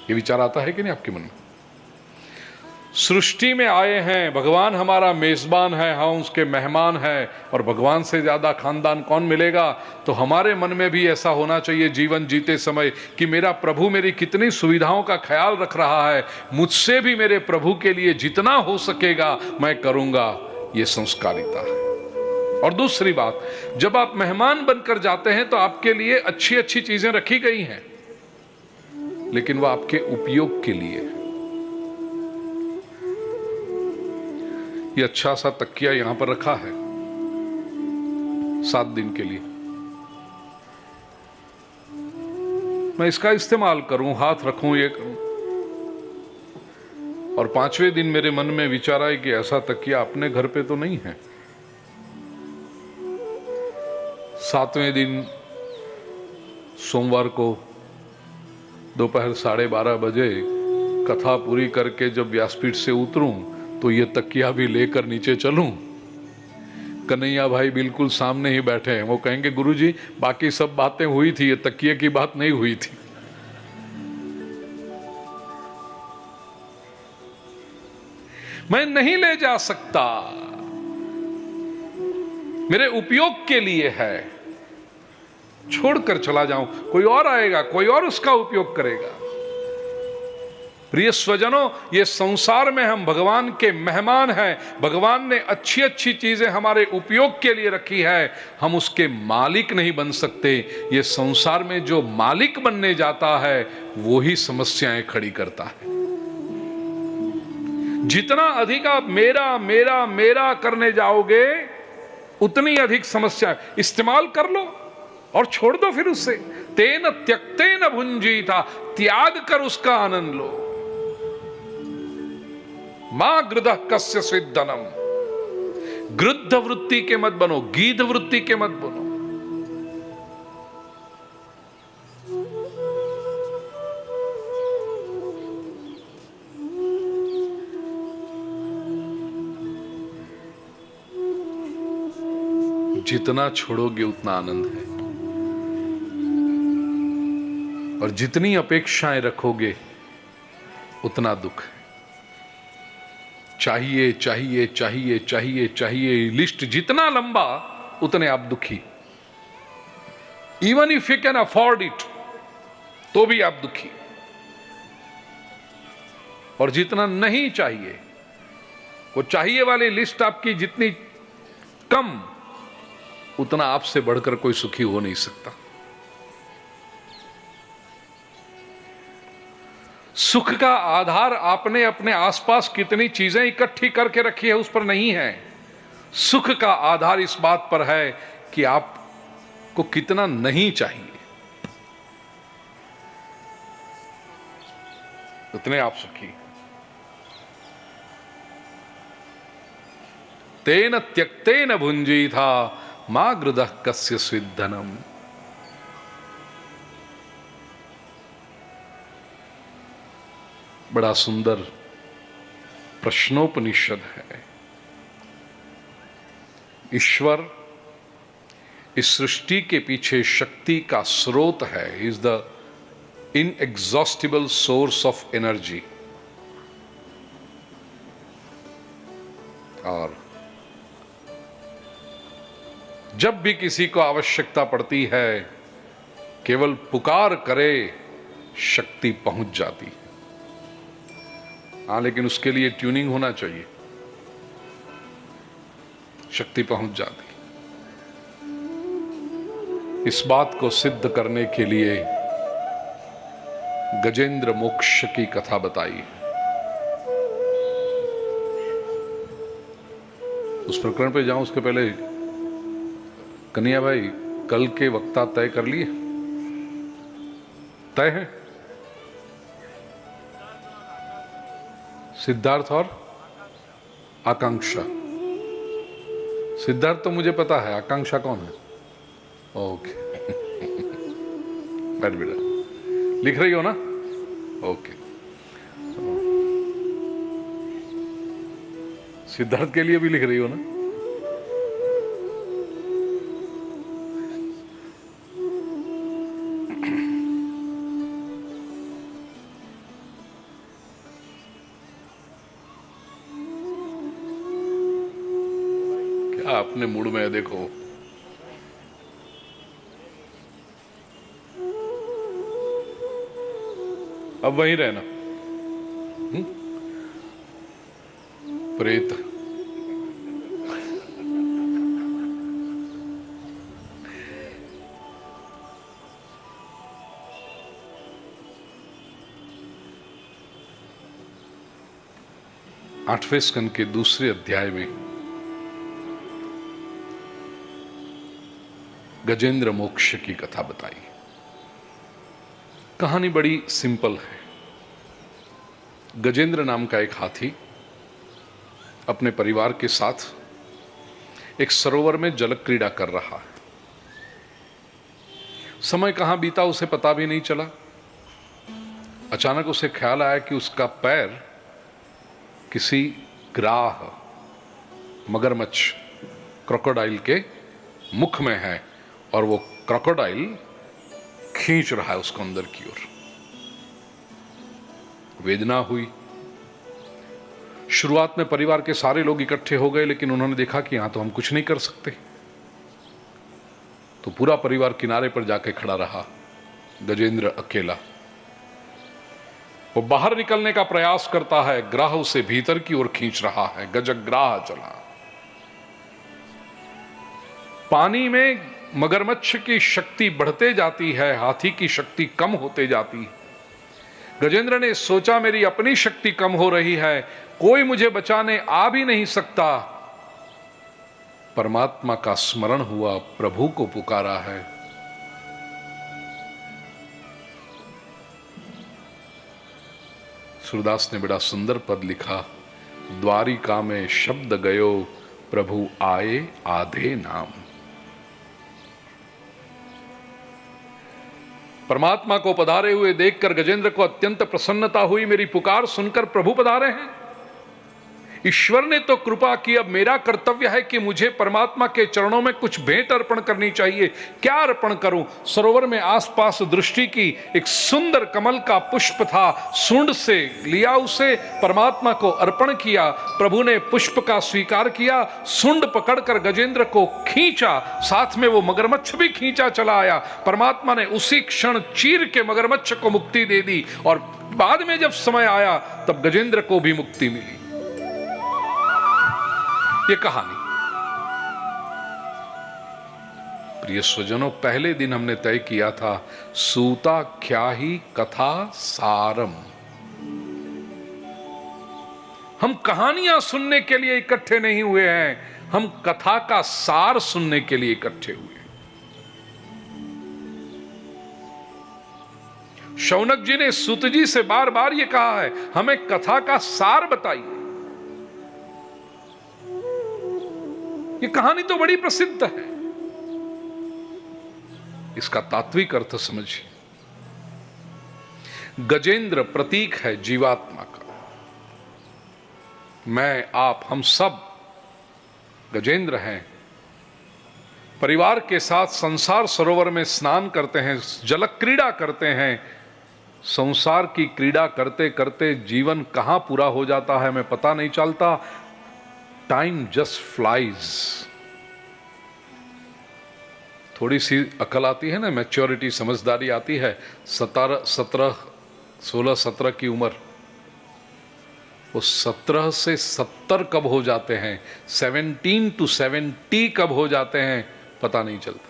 ये विचार आता है कि नहीं आपके मन में? सृष्टि में आए हैं, भगवान हमारा मेजबान है, हम उसके मेहमान हैं, और भगवान से ज्यादा खानदान कौन मिलेगा? तो हमारे मन में भी ऐसा होना चाहिए जीवन जीते समय कि मेरा प्रभु मेरी कितनी सुविधाओं का ख्याल रख रहा है, मुझसे भी मेरे प्रभु के लिए जितना हो सकेगा मैं करूंगा। ये संस्कारिता है। और दूसरी बात, जब आप मेहमान बनकर जाते हैं तो आपके लिए अच्छी अच्छी चीजें रखी गई हैं, लेकिन वह आपके उपयोग के लिए है। ये अच्छा सा तकिया यहां पर रखा है 7 दिन के लिए। मैं इसका इस्तेमाल करूं, हाथ रखूं, ये करूं, और 5वें दिन मेरे मन में विचार आए कि ऐसा तकिया अपने घर पे तो नहीं है। 7वें दिन सोमवार को दोपहर 12:30 बजे कथा पूरी करके जब व्यासपीठ से उतरूं तो ये तकिया भी लेकर नीचे चलूं। कन्हैया भाई बिल्कुल सामने ही बैठे हैं। वो कहेंगे गुरुजी बाकी सब बातें हुई थी, ये तकिए की बात नहीं हुई थी। मैं नहीं ले जा सकता, मेरे उपयोग के लिए है, छोड़कर चला जाऊं, कोई और आएगा, कोई और उसका उपयोग करेगा। प्रिय स्वजनों, ये संसार में हम भगवान के मेहमान हैं। भगवान ने अच्छी अच्छी चीजें हमारे उपयोग के लिए रखी है, हम उसके मालिक नहीं बन सकते। ये संसार में जो मालिक बनने जाता है वो ही समस्याएं खड़ी करता है। जितना अधिक आप मेरा मेरा मेरा करने जाओगे उतनी अधिक समस्या। इस्तेमाल कर लो और छोड़ दो फिर उससे। तेन त्यक्तेन भुंजीता, त्याग कर उसका आनंद लो। मां गृधः कस्य स्विद्धनम, गृद्ध वृत्ति के मत बनो, गीध वृत्ति के मत बनो। जितना छोड़ोगे उतना आनंद है, और जितनी अपेक्षाएं रखोगे उतना दुख है। चाहिए चाहिए चाहिए चाहिए चाहिए, लिस्ट जितना लंबा उतने आप दुखी। Even if you can afford it, तो भी आप दुखी। और जितना नहीं चाहिए, वो चाहिए वाली लिस्ट आपकी जितनी कम, उतना आपसे बढ़कर कोई सुखी हो नहीं सकता। सुख का आधार आपने अपने आसपास कितनी चीजें इकट्ठी करके रखी है उस पर नहीं है। सुख का आधार इस बात पर है कि आपको कितना नहीं चाहिए, उतने आप सुखी। तेन त्यक्तेन भुंजीथा मा गृदः कस्य स्विद्धनम। बड़ा सुंदर प्रश्नोपनिषद है। ईश्वर इस सृष्टि के पीछे शक्ति का स्रोत है। Is the inexhaustible source of energy. और जब भी किसी को आवश्यकता पड़ती है, केवल पुकार करे, शक्ति पहुंच जाती है। हाँ, लेकिन उसके लिए ट्यूनिंग होना चाहिए, शक्ति पहुंच जाती। इस बात को सिद्ध करने के लिए गजेंद्र मोक्ष की कथा बताई। उस प्रकरण पे जाऊं उसके पहले, कन्हैया भाई कल के वक्ता तय कर लिए? तय है? सिद्धार्थ और आकांक्षा। सिद्धार्थ तो मुझे पता है, आकांक्षा कौन है? ओके बैठ बेटा, लिख रही हो ना? ओके, सिद्धार्थ के लिए भी लिख रही हो ना? अपने मूड में है, देखो। अब वहीं रहना। प्रेत आठवें स्कंद के दूसरे अध्याय में गजेंद्र मोक्ष की कथा बताई। कहानी बड़ी सिंपल है। गजेंद्र नाम का एक हाथी अपने परिवार के साथ एक सरोवर में जल क्रीड़ा कर रहा है। समय कहां बीता उसे पता भी नहीं चला। अचानक उसे ख्याल आया कि उसका पैर किसी ग्राह मगरमच्छ क्रोकोडाइल के मुख में है और वो क्रोकोडाइल खींच रहा है उसको अंदर की ओर। वेदना हुई। शुरुआत में परिवार के सारे लोग इकट्ठे हो गए, लेकिन उन्होंने देखा कि यहां तो हम कुछ नहीं कर सकते, तो पूरा परिवार किनारे पर जाके खड़ा रहा। गजेंद्र अकेला। वो बाहर निकलने का प्रयास करता है, ग्राह उसे भीतर की ओर खींच रहा है। गजग्राह चला। पानी में मगरमच्छ की शक्ति बढ़ते जाती है, हाथी की शक्ति कम होते जाती है। गजेंद्र ने सोचा मेरी अपनी शक्ति कम हो रही है, कोई मुझे बचाने आ भी नहीं सकता। परमात्मा का स्मरण हुआ, प्रभु को पुकारा है। सूरदास ने बड़ा सुंदर पद लिखा, द्वारिका में शब्द गयो प्रभु आए आधे नाम। परमात्मा को पधारे हुए देखकर गजेंद्र को अत्यंत प्रसन्नता हुई। मेरी पुकार सुनकर प्रभु पधारे हैं। ईश्वर ने तो कृपा की, अब मेरा कर्तव्य है कि मुझे परमात्मा के चरणों में कुछ भेंट अर्पण करनी चाहिए। क्या अर्पण करूं? सरोवर में आसपास दृष्टि की, एक सुंदर कमल का पुष्प था, सूंड से लिया, उसे परमात्मा को अर्पण किया। प्रभु ने पुष्प का स्वीकार किया, सूंड पकड़कर गजेंद्र को खींचा, साथ में वो मगरमच्छ भी खींचा चला आया। परमात्मा ने उसी क्षण चीर के मगरमच्छ को मुक्ति दे दी, और बाद में जब समय आया तब गजेंद्र को भी मुक्ति मिली। ये कहानी, प्रिय स्वजनों, पहले दिन हमने तय किया था सूताख्याहि कथा सारम। हम कहानियां सुनने के लिए इकट्ठे नहीं हुए हैं, हम कथा का सार सुनने के लिए इकट्ठे हुए। शौनक जी ने सूत जी से बार बार ये कहा है, हमें कथा का सार बताइए। ये कहानी तो बड़ी प्रसिद्ध है, इसका तात्विक अर्थ समझिए। गजेंद्र प्रतीक है जीवात्मा का। मैं, आप, हम सब गजेंद्र हैं। परिवार के साथ संसार सरोवर में स्नान करते हैं, जल क्रीड़ा करते हैं। संसार की क्रीड़ा करते करते जीवन कहां पूरा हो जाता है हमें पता नहीं चलता। Time just flies. थोड़ी सी अकल आती है ना, मैच्योरिटी, समझदारी आती है, 16-17 की उम्र, वो 17 से 70 कब हो जाते हैं, 17 to 70 कब हो जाते हैं पता नहीं चलता।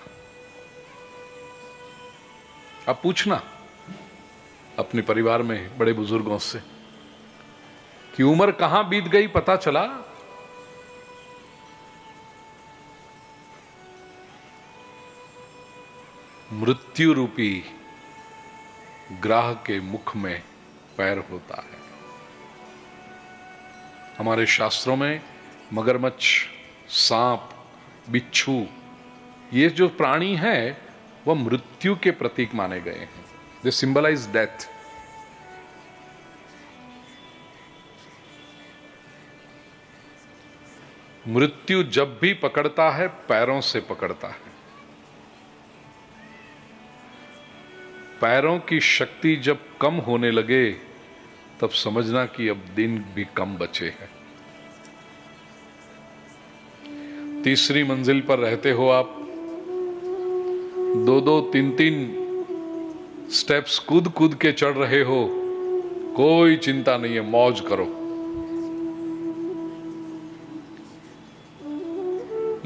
अब पूछना अपने परिवार में बड़े बुजुर्गों से कि उम्र कहां बीत गई, पता चला? मृत्यु रूपी ग्राह के मुख में पैर होता है। हमारे शास्त्रों में मगरमच्छ, सांप, बिच्छू, ये जो प्राणी हैं वह मृत्यु के प्रतीक माने गए हैं। दे सिंबलाइज डेथ। मृत्यु जब भी पकड़ता है पैरों से पकड़ता है। पैरों की शक्ति जब कम होने लगे तब समझना कि अब दिन भी कम बचे हैं। तीसरी मंजिल पर रहते हो आप, 2-2, 3-3 स्टेप्स कूद कूद के चढ़ रहे हो, कोई चिंता नहीं है, मौज करो।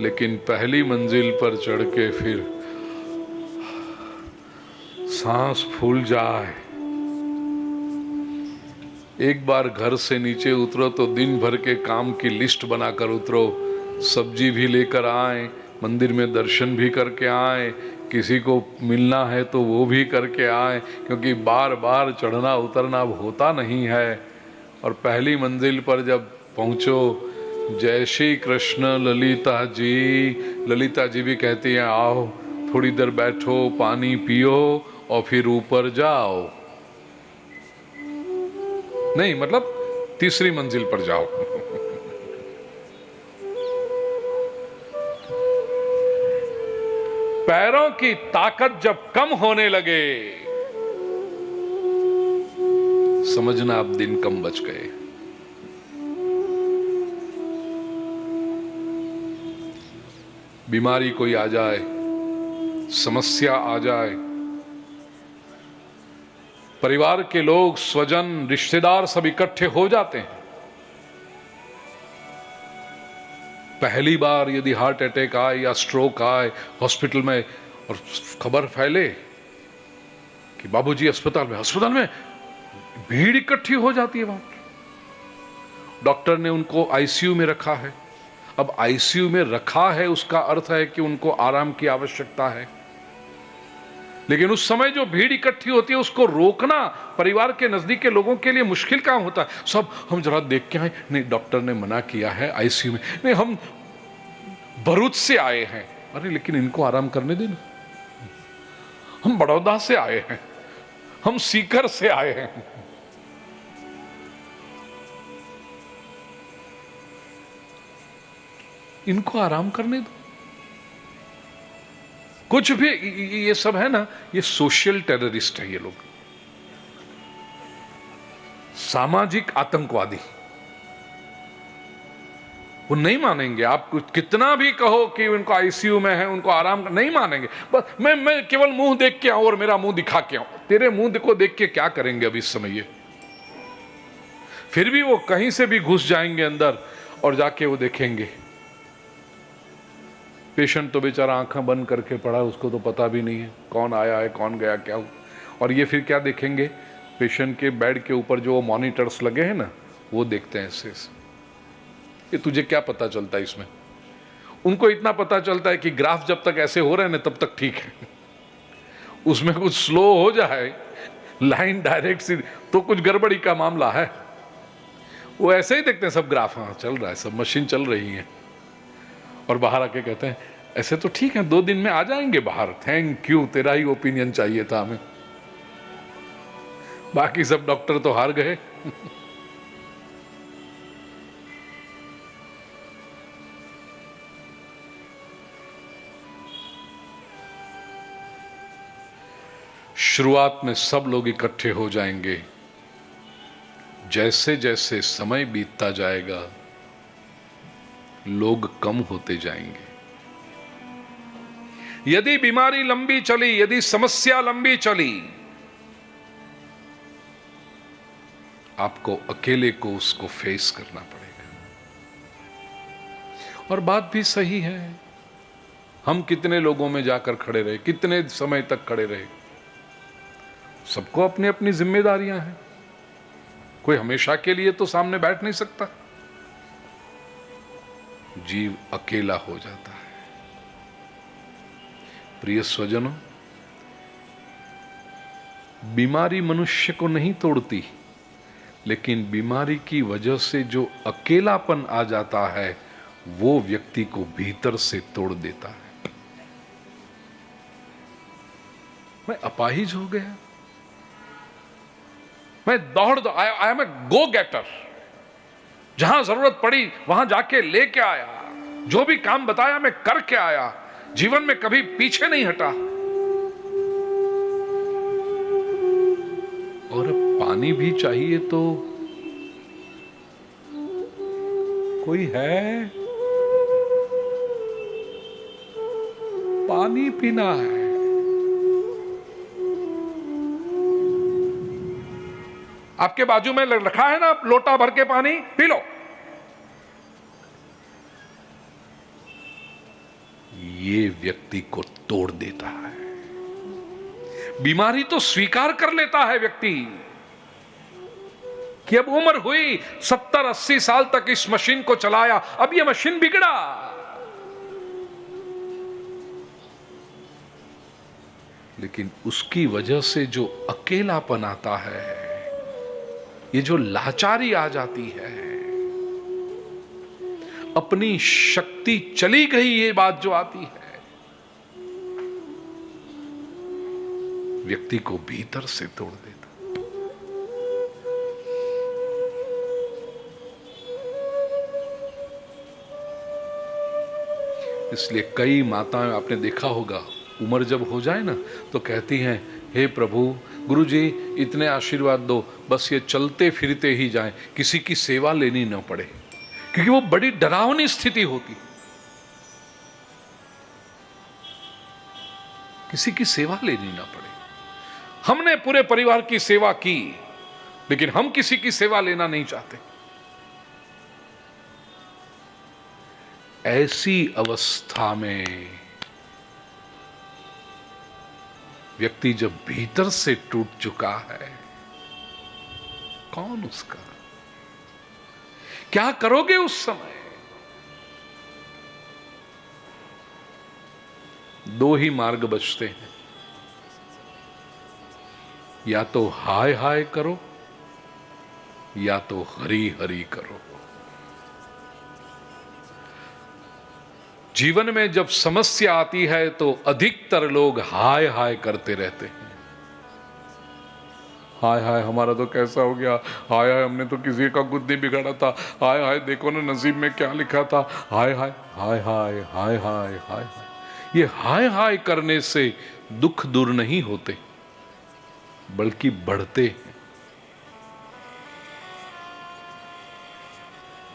लेकिन पहली मंजिल पर चढ़ के फिर सांस फूल जाए। एक बार घर से नीचे उतरो तो दिन भर के काम की लिस्ट बनाकर उतरो, सब्जी भी लेकर आए, मंदिर में दर्शन भी करके आए, किसी को मिलना है तो वो भी करके आए, क्योंकि बार बार चढ़ना उतरना अब होता नहीं है। और पहली मंजिल पर जब पहुंचो, जय श्री कृष्ण ललिता जी भी कहती हैं आओ थोड़ी देर बैठो, पानी पियो और फिर ऊपर जाओ। नहीं, मतलब तीसरी मंजिल पर जाओ। पैरों की ताकत जब कम होने लगे समझना अब दिन कम बच गए। बीमारी कोई आ जाए, समस्या आ जाए, परिवार के लोग, स्वजन, रिश्तेदार सब इकट्ठे हो जाते हैं। पहली बार यदि हार्ट अटैक आए या स्ट्रोक आए हॉस्पिटल में और खबर फैले कि बाबूजी अस्पताल में भीड़ इकट्ठी हो जाती है। वहां डॉक्टर ने उनको आईसीयू में रखा है। अब आईसीयू में रखा है उसका अर्थ है कि उनको आराम की आवश्यकता है, लेकिन उस समय जो भीड़ इकट्ठी होती है उसको रोकना परिवार के नजदीक के लोगों के लिए मुश्किल काम होता है। सब हम जरा देख के आए, नहीं डॉक्टर ने मना किया है आईसीयू में, नहीं हम भरूच से आए हैं, अरे लेकिन इनको आराम करने देना, हम बड़ौदा से आए हैं, हम सीकर से आए हैं। इनको आराम करने दो। कुछ भी ये सब है ना, ये सोशल टेररिस्ट है ये लोग, सामाजिक आतंकवादी। वो नहीं मानेंगे, आप कुछ कितना भी कहो कि उनको आईसीयू में है, उनको आराम नहीं मानेंगे। बस मैं केवल मुंह देख के आऊं और मेरा मुंह दिखा के आऊं। तेरे मुंह को देख के क्या करेंगे अभी इस समय ये? फिर भी वो कहीं से भी घुस जाएंगे अंदर और जाके वो देखेंगे। पेशेंट तो बेचारा आंखें बंद करके पड़ा, उसको तो पता भी नहीं है कौन आया है कौन गया क्या हुआ। और ये फिर क्या देखेंगे? पेशेंट के बेड के ऊपर जो मॉनिटर्स लगे हैं ना, वो देखते हैं ऐसे। ये तुझे क्या पता चलता है इसमें? उनको इतना पता चलता है कि ग्राफ जब तक ऐसे हो रहे हैं ना तब तक ठीक है, उसमें कुछ स्लो हो जाए, लाइन डायरेक्ट सी, तो कुछ गड़बड़ी का मामला है। वो ऐसे ही देखते हैं सब ग्राफ, हाँ चल रहा है, सब मशीन चल रही है। और बाहर आके कहते हैं ऐसे तो ठीक है, 2 दिन में आ जाएंगे बाहर, थैंक यू, तेरा ही ओपिनियन चाहिए था हमें। बाकी सब डॉक्टर तो हार गए। शुरुआत में सब लोग इकट्ठे हो जाएंगे, जैसे जैसे समय बीतता जाएगा लोग कम होते जाएंगे। यदि बीमारी लंबी चली, यदि समस्या लंबी चली, आपको अकेले को उसको फेस करना पड़ेगा। और बात भी सही है, हम कितने लोगों में जाकर खड़े रहे, कितने समय तक खड़े रहे। सबको अपनी अपनी जिम्मेदारियां हैं, कोई हमेशा के लिए तो सामने बैठ नहीं सकता। जीव अकेला हो जाता है। प्रिय स्वजनों, बीमारी मनुष्य को नहीं तोड़ती, लेकिन बीमारी की वजह से जो अकेलापन आ जाता है वो व्यक्ति को भीतर से तोड़ देता है। मैं अपाहिज हो गया, मैं आई एम ए गो गेटर, जहां जरूरत पड़ी वहां जाके लेके आया, जो भी काम बताया मैं करके आया, जीवन में कभी पीछे नहीं हटा। और अब पानी भी चाहिए तो कोई है, पानी पीना है। आपके बाजू में रखा है ना लोटा भर के पानी, पी लो। ये व्यक्ति को तोड़ देता है। बीमारी तो स्वीकार कर लेता है व्यक्ति कि अब उम्र हुई, 70-80 साल तक इस मशीन को चलाया, अब ये मशीन बिगड़ा। लेकिन उसकी वजह से जो अकेलापन आता है, ये जो लाचारी आ जाती है, अपनी शक्ति चली गई, ये बात जो आती है, व्यक्ति को भीतर से तोड़ देता। इसलिए कई माताएं आपने देखा होगा, उम्र जब हो जाए ना तो कहती हैं, हे प्रभु गुरुजी इतने आशीर्वाद दो, बस ये चलते फिरते ही जाएं, किसी की सेवा लेनी न पड़े। क्योंकि वो बड़ी डरावनी स्थिति होती, किसी की सेवा लेनी ना पड़े। हमने पूरे परिवार की सेवा की, लेकिन हम किसी की सेवा लेना नहीं चाहते। ऐसी अवस्था में व्यक्ति जब भीतर से टूट चुका है, कौन उसका? क्या करोगे उस समय? दो ही मार्ग बचते हैं, या तो हाय हाय करो, या तो हरी हरी करो। जीवन में जब समस्या आती है तो अधिकतर लोग हाय हाय करते रहते हैं, हाय हाय हमारा तो कैसा हो गया, हाय हाय हमने तो किसी का कुछ नहीं बिगाड़ा था, हाय हाय देखो ना नसीब में क्या लिखा था, हाय हाय हाय हाय हाय हाय हाय हाय। ये हाय हाय करने से दुख दूर नहीं होते बल्कि बढ़ते हैं।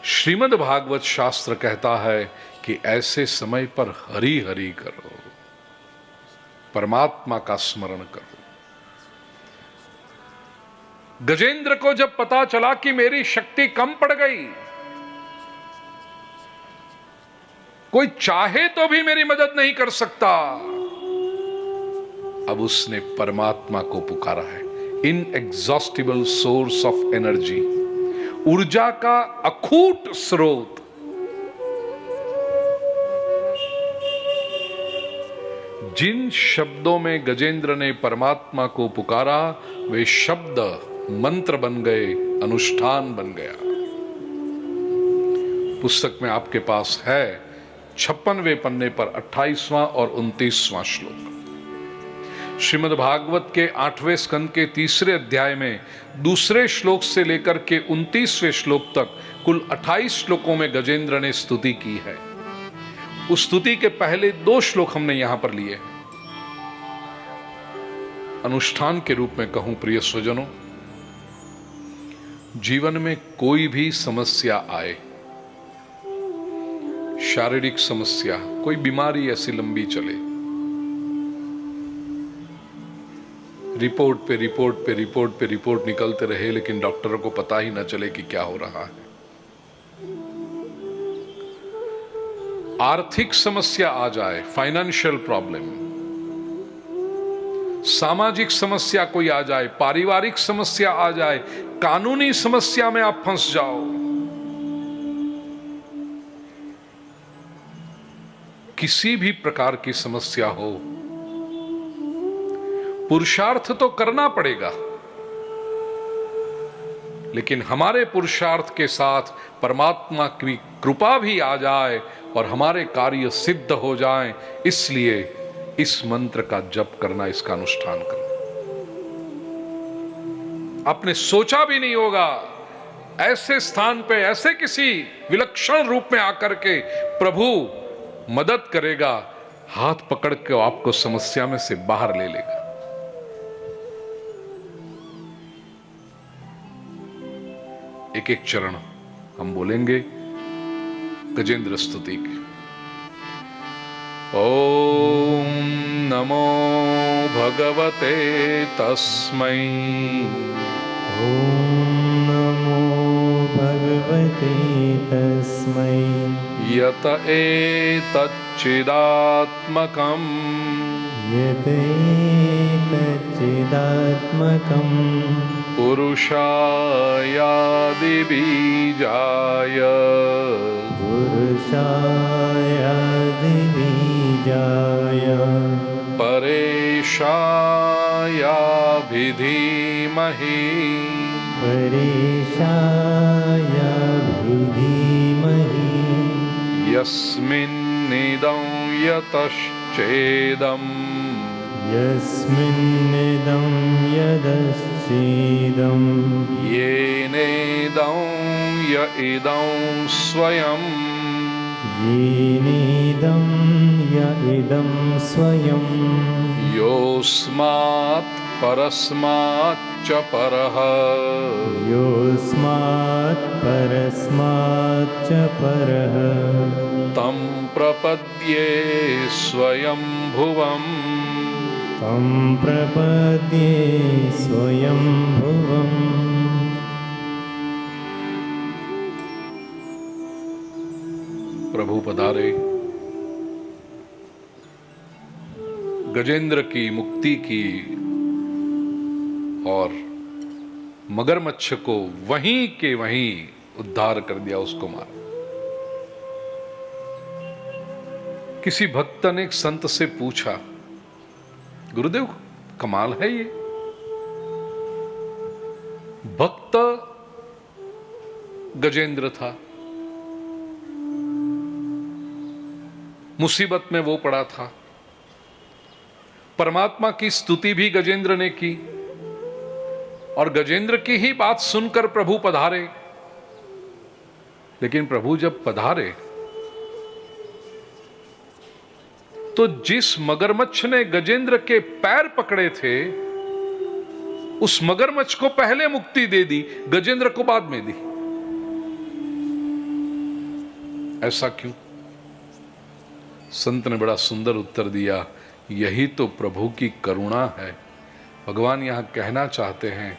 श्रीमद् भागवत शास्त्र कहता है कि ऐसे समय पर हरि हरि करो, परमात्मा का स्मरण करो। गजेंद्र को जब पता चला कि मेरी शक्ति कम पड़ गई, कोई चाहे तो भी मेरी मदद नहीं कर सकता, अब उसने परमात्मा को पुकारा है। इनएग्जॉस्टिबल सोर्स ऑफ एनर्जी, ऊर्जा का अखूट स्रोत। जिन शब्दों में गजेंद्र ने परमात्मा को पुकारा वे शब्द मंत्र बन गए, अनुष्ठान बन गया। पुस्तक में आपके पास है 56वें पन्ने पर 28वां और 29वां श्लोक। श्रीमद् भागवत के 8वें स्कंद के 3रे अध्याय में 2 श्लोक से लेकर के 29वें श्लोक तक कुल 28 श्लोकों में गजेंद्र ने स्तुति की है। उस स्तुति के पहले 2 श्लोक हमने यहां पर लिए हैं। अनुष्ठान के रूप में कहूं प्रिय स्वजनों, जीवन में कोई भी समस्या आए, शारीरिक समस्या, कोई बीमारी ऐसी लंबी चले, रिपोर्ट पे रिपोर्ट पे रिपोर्ट पे रिपोर्ट निकलते रहे लेकिन डॉक्टरों को पता ही ना चले कि क्या हो रहा है। आर्थिक समस्या आ जाए, फाइनेंशियल प्रॉब्लम, सामाजिक समस्या कोई आ जाए, पारिवारिक समस्या आ जाए, कानूनी समस्या में आप फंस जाओ, किसी भी प्रकार की समस्या हो, पुरुषार्थ तो करना पड़ेगा, लेकिन हमारे पुरुषार्थ के साथ परमात्मा की कृपा भी आ जाए और हमारे कार्य सिद्ध हो जाएं, इसलिए इस मंत्र का जप करना, इसका अनुष्ठान करना। आपने सोचा भी नहीं होगा ऐसे स्थान पे, ऐसे किसी विलक्षण रूप में आकर के प्रभु मदद करेगा, हाथ पकड़ के आपको समस्या में से बाहर ले लेगा। एक एक चरण हम बोलेंगे गजेंद्र स्तुति के। ओम नमो भगवते तस्मै, ॐ नमो भगवते तस्मै, यत एतच्चिदात्मकम् यदेतच्चिदात्मकं पुरुषायादिबीजाय पुरुषायादिबीजाय परेशायाभिधीमहि परेशायाभिधीमहि यस्मिन्निदं यतश्चेदम् यस्मिन्निदं यदश्चेदं येनेदं य इदं स्वयं येनेदं य इदं स्वयं योऽस्मात् परस्माच्च परः योऽस्मात् परस्माच्च परः तं प्रपद्ये स्वयंभुवम् तं प्रपद्ये स्वयंभुवम्। प्रभु पधारे, गजेंद्र की मुक्ति की और मगरमच्छ को वहीं के वहीं उद्धार कर दिया, उसको मारा। किसी भक्त ने एक संत से पूछा, गुरुदेव कमाल है ये, भक्त गजेंद्र था, मुसीबत में वो पड़ा था, परमात्मा की स्तुति भी गजेंद्र ने की, और गजेंद्र की ही बात सुनकर प्रभु पधारे। लेकिन प्रभु जब पधारे तो जिस मगरमच्छ ने गजेंद्र के पैर पकड़े थे, उस मगरमच्छ को पहले मुक्ति दे दी, गजेंद्र को बाद में दी। ऐसा क्यों? संत ने बड़ा सुंदर उत्तर दिया, यही तो प्रभु की करुणा है। भगवान यहां कहना चाहते हैं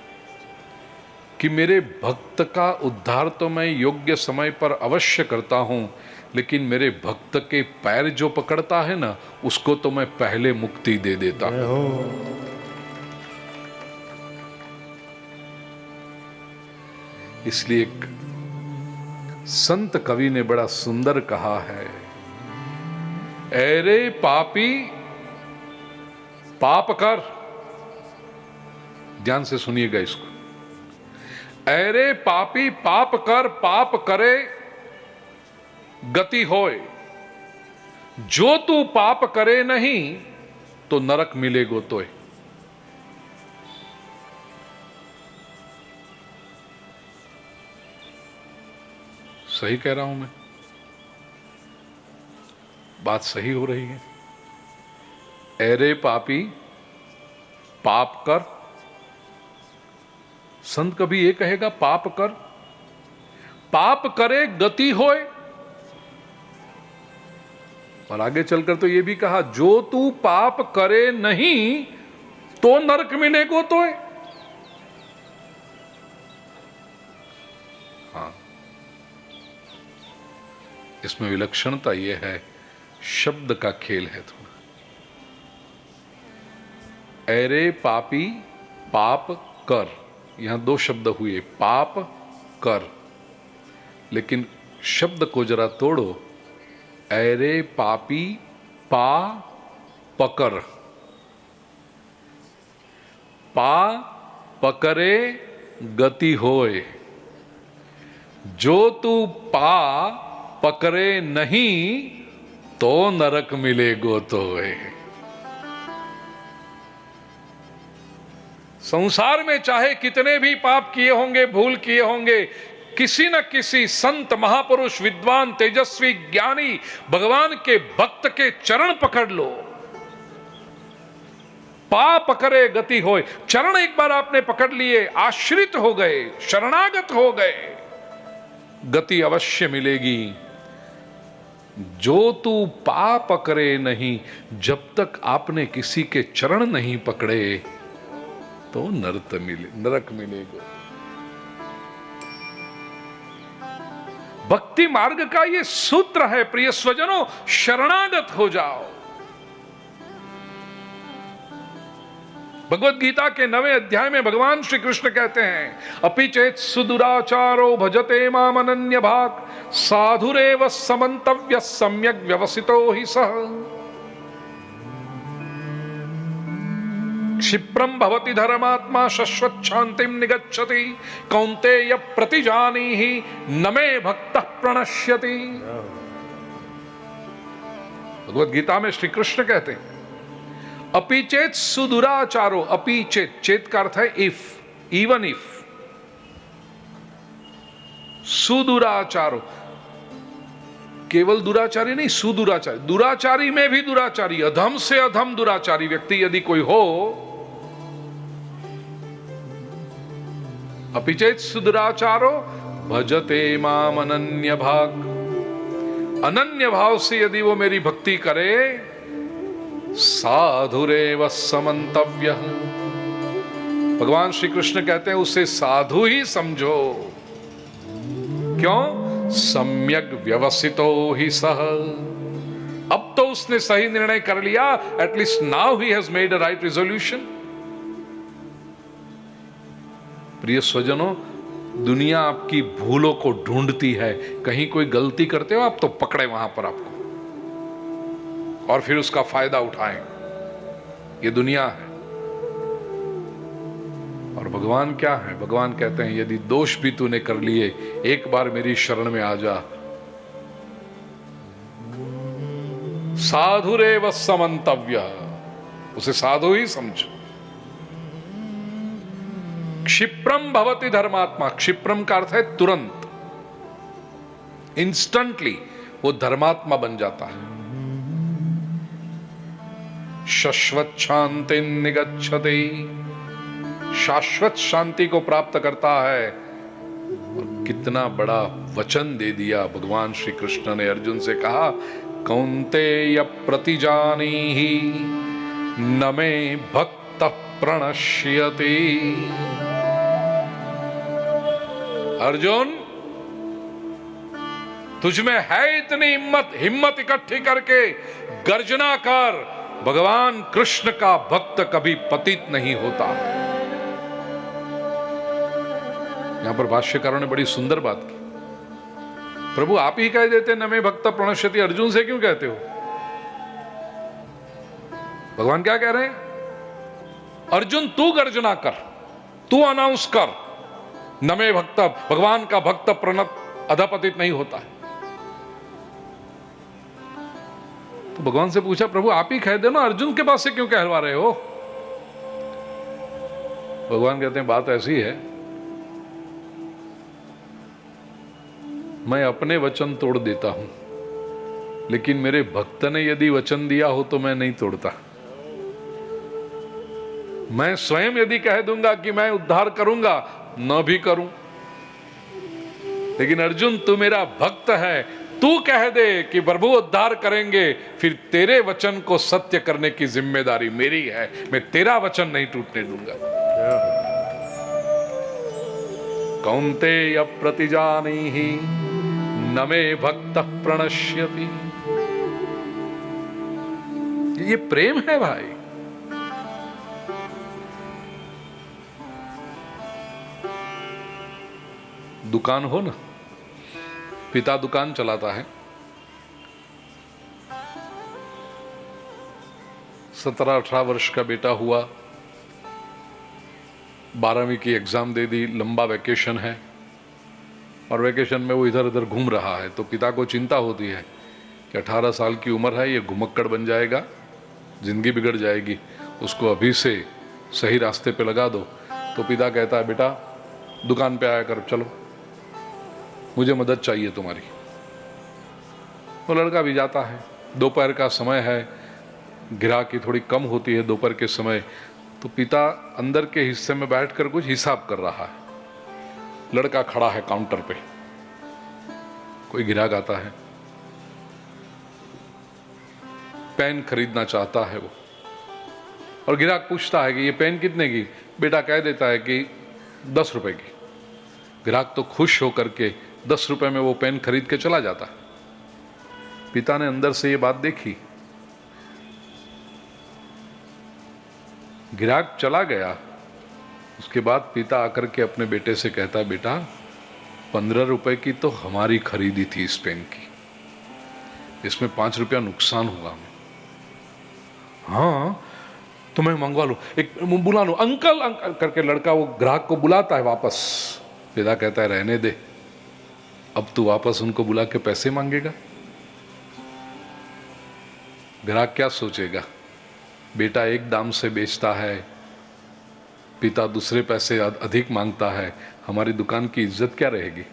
कि मेरे भक्त का उद्धार तो मैं योग्य समय पर अवश्य करता हूं, लेकिन मेरे भक्त के पैर जो पकड़ता है ना, उसको तो मैं पहले मुक्ति दे देता जय हूं। हो। इसलिए एक संत कवि ने बड़ा सुंदर कहा है, ऐरे पापी पाप कर। ध्यान से सुनिएगा इसको। ऐरे पापी पाप कर, पाप करे गति होए। जो तू पाप करे नहीं तो नरक मिलेगो तोय। सही कह रहा हूं मैं? बात सही हो रही है। ऐरे पापी पाप कर। संत कभी ये कहेगा पाप कर, पाप करे गति होए। और आगे चलकर तो ये भी कहा, जो तू पाप करे नहीं तो नरक मिलेगो तो। हाँ, इसमें विलक्षणता यह है, शब्द का खेल है थोड़ा। ऐरे पापी पाप कर, यहां दो शब्द हुए, पाप कर। लेकिन शब्द को जरा तोड़ो, ऐरे पापी पा पकर। पा पकरे गति होए। जो तू पा पकरे नहीं तो नरक मिलेगो तो। संसार में चाहे कितने भी पाप किए होंगे, भूल किए होंगे, किसी न किसी संत, महापुरुष, विद्वान, तेजस्वी, ज्ञानी, भगवान के भक्त के चरण पकड़ लो। पा पकड़े गति होए। चरण एक बार आपने पकड़ लिए, आश्रित हो गए, शरणागत हो गए, गति अवश्य मिलेगी। जो तू पा पकड़े नहीं, जब तक आपने किसी के चरण नहीं पकड़े तो नरक मिलेगा। भक्ति मार्ग का ये सूत्र है प्रिय स्वजनों, शरणागत हो जाओ। भगवत गीता के 9वें अध्याय में भगवान श्री कृष्ण कहते हैं, अपि चेत सुदुराचारो भजते माम अनन्य भाग साधुरेव समन्तव्य सम्यक व्यवसितो हि सः। क्षिप्रम भवति धर्मात्मा शश्वत शांतिम निगच्छति कौन्तेय प्रतिजानीहि न मे भक्तः प्रणश्यति। भगवत गीता में श्री कृष्ण कहते हैं, अपि चेत सुदुराचारो। अपि चेत, चेत का अर्थ है इफ, इवन इफ। सुदुराचारो, केवल दुराचारी नहीं, सुदुराचारी। दुराचारी में भी दुराचारी, अधम से अधम दुराचारी व्यक्ति यदि कोई हो, अपि चेत सुदुराचारो भजते माम अनन्य भाग। अनन्य भाव से यदि वो मेरी भक्ति करे, साधुरेव समन्तव्य। भगवान श्री कृष्ण कहते हैं उसे साधु ही समझो। क्यों? सम्यक व्यवसितो ही सह। अब तो उसने सही निर्णय कर लिया, at least now he has made a right resolution. प्रिय स्वजनों, दुनिया आपकी भूलों को ढूंढती है। कहीं कोई गलती करते हो आप तो पकड़े वहां पर आपको, और फिर उसका फायदा उठाएं। ये दुनिया है। और भगवान क्या है? भगवान कहते हैं यदि दोष भी तूने कर लिए, एक बार मेरी शरण में आ जा। साधुरेव समन्तव्य, उसे साधु ही समझो। क्षिप्रम भवति धर्मात्मा, क्षिप्रम का अर्थ है तुरंत, इंस्टेंटली वो धर्मात्मा बन जाता है। शाश्वत शांति निगच्छति, शाश्वत शांति को प्राप्त करता है। और कितना बड़ा वचन दे दिया भगवान श्री कृष्ण ने। अर्जुन से कहा कौन्तेय प्रतिजानीहि न मे भक्त प्रणश्यति। अर्जुन, तुझमें है इतनी हिम्मत इकट्ठी करके गर्जना कर, भगवान कृष्ण का भक्त कभी पतित नहीं होता। यहां पर भाष्यकारों ने बड़ी सुंदर बात की। प्रभु आप ही कह देते न मे भक्त प्रणश्यति, अर्जुन से क्यों कहते हो? भगवान क्या कह रहे हैं? अर्जुन तू गर्जना कर, तू अनाउंस कर, न मे भक्त, भगवान का भक्त प्रणत अधपतित नहीं होता है। तो भगवान से पूछा प्रभु आप ही कह दो ना, अर्जुन के पास से क्यों कहलवा रहे हो? भगवान कहते हैं बात ऐसी है, मैं अपने वचन तोड़ देता हूं, लेकिन मेरे भक्त ने यदि वचन दिया हो तो मैं नहीं तोड़ता। मैं स्वयं यदि कह दूंगा कि मैं उद्धार करूंगा, न भी करूं, लेकिन अर्जुन तू मेरा भक्त है, तू कह दे कि प्रभु उद्धार करेंगे, फिर तेरे वचन को सत्य करने की जिम्मेदारी मेरी है, मैं तेरा वचन नहीं टूटने दूंगा। कौन्तेय प्रतिजानीहि न मे भक्त प्रणश्यति। ये प्रेम है भाई। दुकान हो ना, पिता दुकान चलाता है, 17-18 वर्ष का बेटा हुआ, 12वीं की एग्जाम दे दी, लंबा वैकेशन है और वैकेशन में वो इधर उधर घूम रहा है। तो पिता को चिंता होती है कि 18 साल की उम्र है, ये घुमक्कड़ बन जाएगा, जिंदगी बिगड़ जाएगी, उसको अभी से सही रास्ते पे लगा दो। तो पिता कहता है बेटा दुकान पे आया कर, चलो मुझे मदद चाहिए तुम्हारी। वो लड़का भी जाता है, दोपहर का समय है, ग्राहकी थोड़ी कम होती है दोपहर के समय। तो पिता अंदर के हिस्से में बैठकर कुछ हिसाब कर रहा है, लड़का खड़ा है काउंटर पे, कोई ग्राहक आता है, पेन खरीदना चाहता है वो, और ग्राहक पूछता है कि ये पेन कितने की? बेटा कह देता है कि 10 रुपए की। ग्राहक तो खुश होकर के 10 रुपए में वो पेन खरीद के चला जाता है। पिता ने अंदर से ये बात देखी, ग्राहक चला गया, उसके बाद पिता आकर के अपने बेटे से कहता है बेटा 15 रुपए की तो हमारी खरीदी थी इस पेन की, इसमें 5 रुपया नुकसान हुआ हमें। हाँ तो मैं मंगवा लूं, एक बुला लो अंकल अंकल करके लड़का वो ग्राहक को बुलाता है वापस। पिता कहता है रहने दे, अब तू वापस उनको बुला के पैसे मांगेगा? ग्राहक क्या सोचेगा, बेटा एक दाम से बेचता है, पिता दूसरे पैसे अधिक मांगता है, हमारी दुकान की इज्जत क्या रहेगी?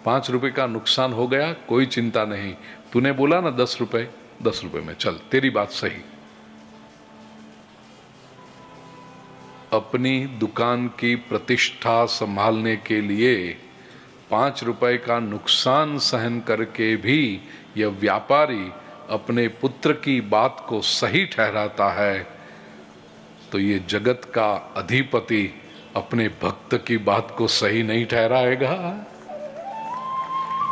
5 रुपए का नुकसान हो गया, कोई चिंता नहीं, तूने बोला ना 10 रुपए, 10 रुपए में चल, तेरी बात सही। अपनी दुकान की प्रतिष्ठा संभालने के लिए 5 रुपए का नुकसान सहन करके भी यह व्यापारी अपने पुत्र की बात को सही ठहराता है, तो ये जगत का अधिपति अपने भक्त की बात को सही नहीं ठहराएगा?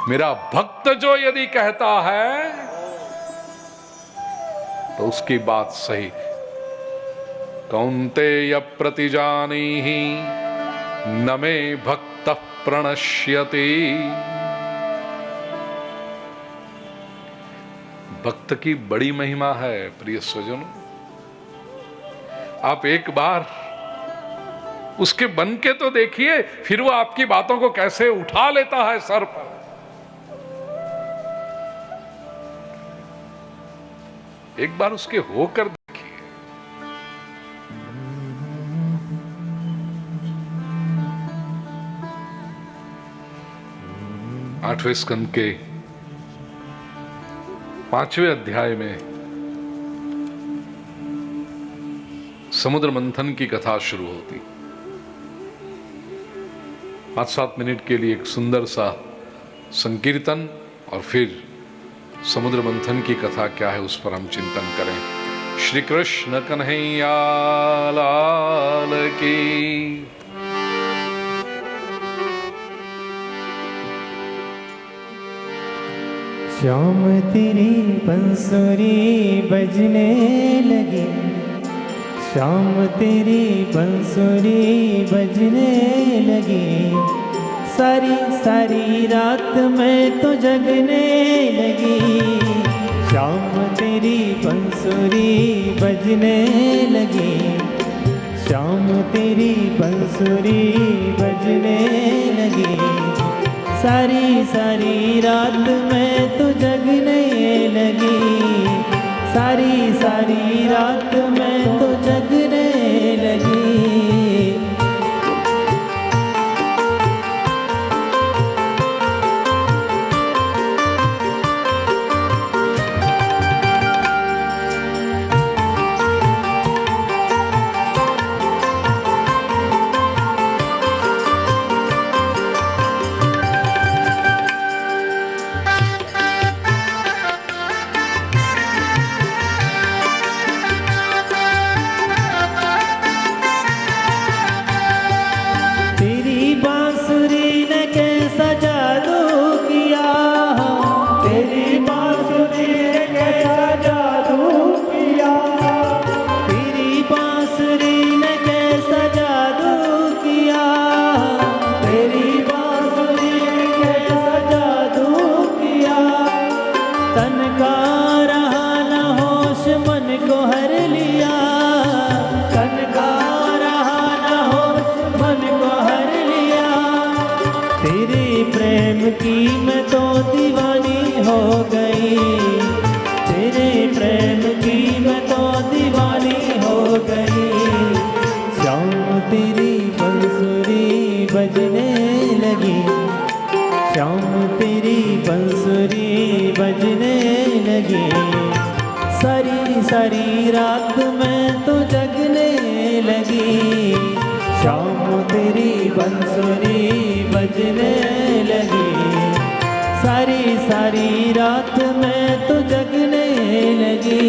मेरा भक्त जो यदि कहता है तो उसकी बात सही। कौन्तेय प्रतिजानीहि न मे भक्त प्रणश्यति। भक्त की बड़ी महिमा है प्रिय स्वजनों। आप एक बार उसके बन के तो देखिए, फिर वो आपकी बातों को कैसे उठा लेता है सर पर। एक बार उसके होकर देखिए। 8वें स्कंद के 5वें अध्याय में समुद्र मंथन की कथा शुरू होती। 5-7 मिनट के लिए एक सुंदर सा संकीर्तन और फिर समुद्र मंथन की कथा क्या है उस पर हम चिंतन करें। श्री कृष्ण कन्हैया लाल की। श्याम तेरी बंसुरी बजने लगी, श्याम तेरी बंसुरी बजने लगी, सारी सारी रात में तो जगने लगी। श्याम तेरी बंसुरी बजने लगी, श्याम तेरी बंसुरी बजने लगी, सारी सारी रात में तो जगने लगी, सारी सारी रात में तो जगने लगी। की मैं तो दीवानी हो गई, तेरे प्रेम की मैं तो दीवानी हो गई। श्याम तेरी बंसुरी बजने लगी, श्याम तेरी बंसुरी बजने लगी, सारी सारी रात में तो जगने लगी। श्याम तेरी बंसुरी बजने लगी, सारी सारी रात में तो जगने लगी।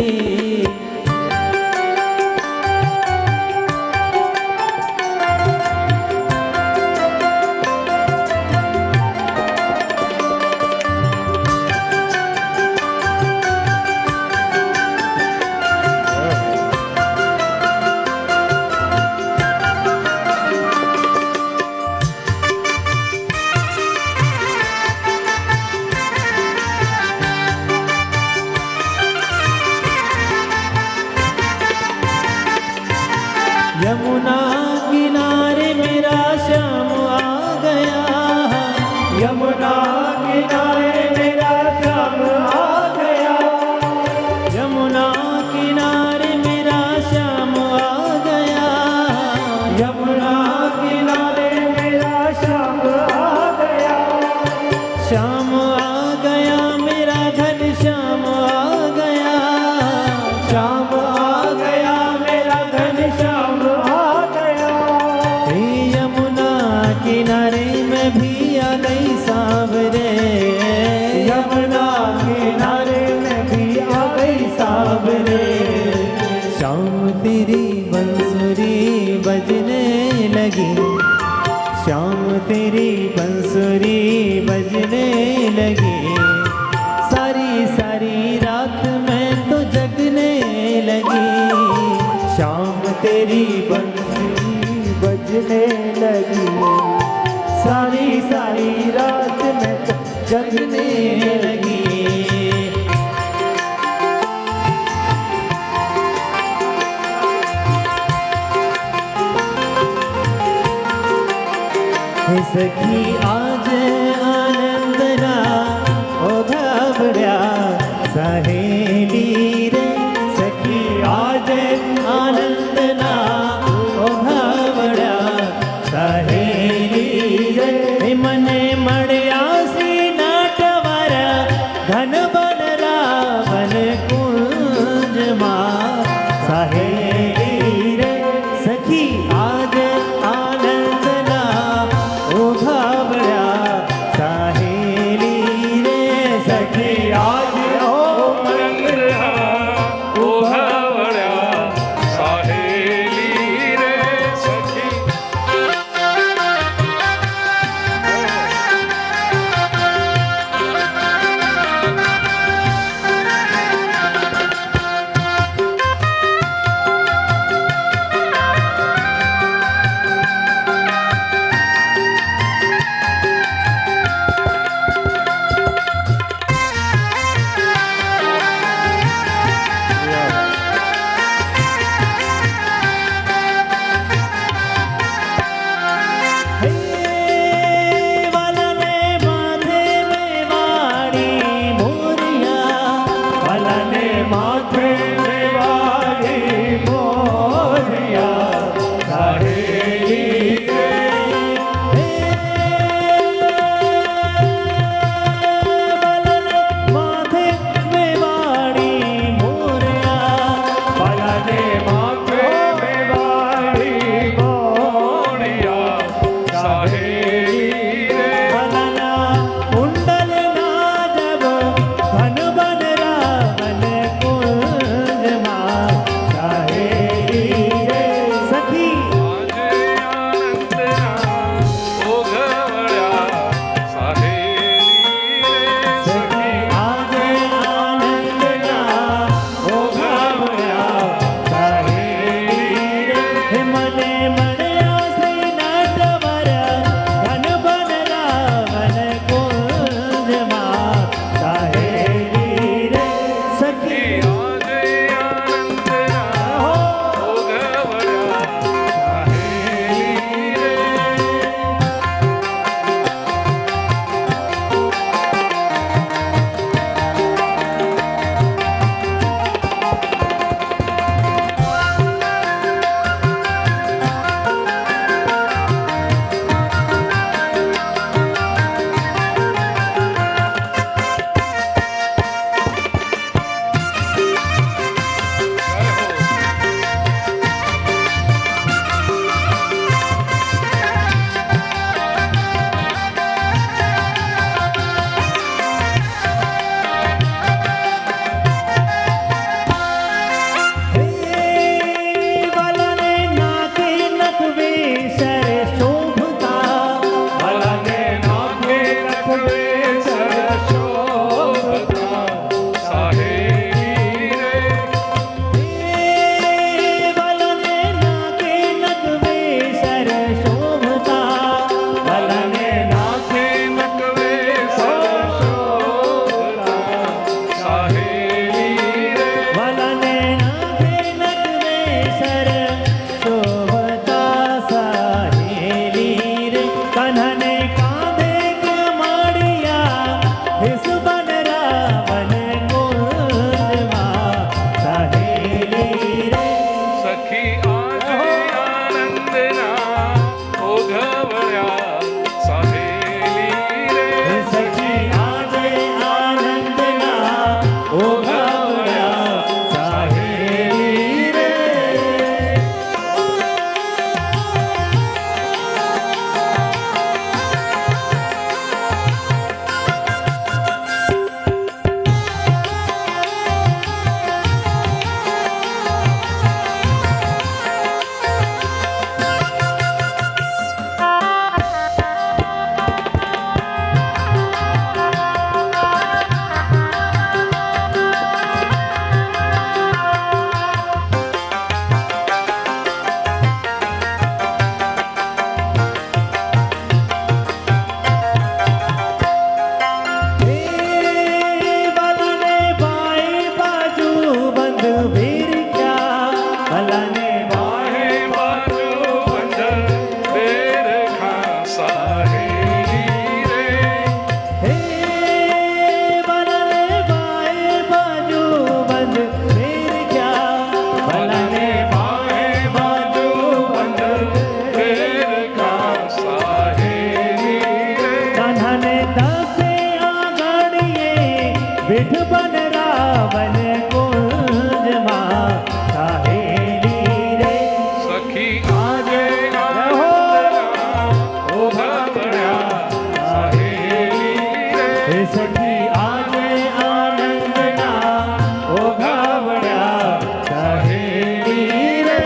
यमुना किनारे मेरा श्याम आ गया, यमुना किनारे मेरा श्याम आ गया, यमुना किनारे मेरा श्याम आ गया, यमुना किनारे मेरा श्याम आ गया, श्याम आ गया मेरा घन श्याम आ गया, श्याम आ गया मेरा घन श्याम किनारे में भी आ गई सांवरे, यमुना किनारे में भी आ गई सांवरे। श्याम तेरी बंसुरी बजने लगी, श्याम तेरी बंसुरी बजने लगी, सारी सारी रात में तो जगने लगी। श्याम तेरी बंसुरी बजने लगी, सारी सारी रात में तो जगने लगी। सखी आज आनंद ना ओ घबरा सहेली रे, सखी आज आनंद ना ओ घबरा सहेली रे, मने मड़िया सी ना साहेली रे वलना कुंडल ना जब धन बन रावण कुंज मां साहेली रे सखी આજે આનંદના ઓઘવળ્યા સાહેલી રે सखी आज आनंद ना ओघवळ्या साहेली रे हे मने मण्या श्री नटवर धन बन रावण कुंज मां साहेली रे सखी આજે આનંદના ઓઘવળ્યા સાહેલી રે वलने नाके नकवे सर शोभता વલને નાકે નખવે સરશોભતા સાહેલી રે वलने नाके नकवे सर शोभता वलने નાકે નખવે સરશોભતા સાહેલી રે वलने नाके नकवे सर शोभता साहेली रे कन्हने कांधे के माड़िया हिस बन रावण कुंज मां साहेली रे સખી આજે આનંદના ઓઘવળ્યા સાહેલી રે सखी आज आनंद ना ओघवळ्या साहेली रे वलने बाएं बाजू बंद वीर क्या वलने બાહે બાજુ બંધ બેર ખા સાહેલી રે हे वलने बाएं बाजू बंद वीर क्या वलने બાહે બાજુ બંધ બેર ખા સાહેલી રે कन्हने दसे आंगणिये विठ बन रावण कुंज मां साहेली रे સખી આજે આનંદના ઓઘવળ્યા સાહેલી રે हे सखी आज आनंद ना ओघवळ्या साहेली रे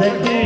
सके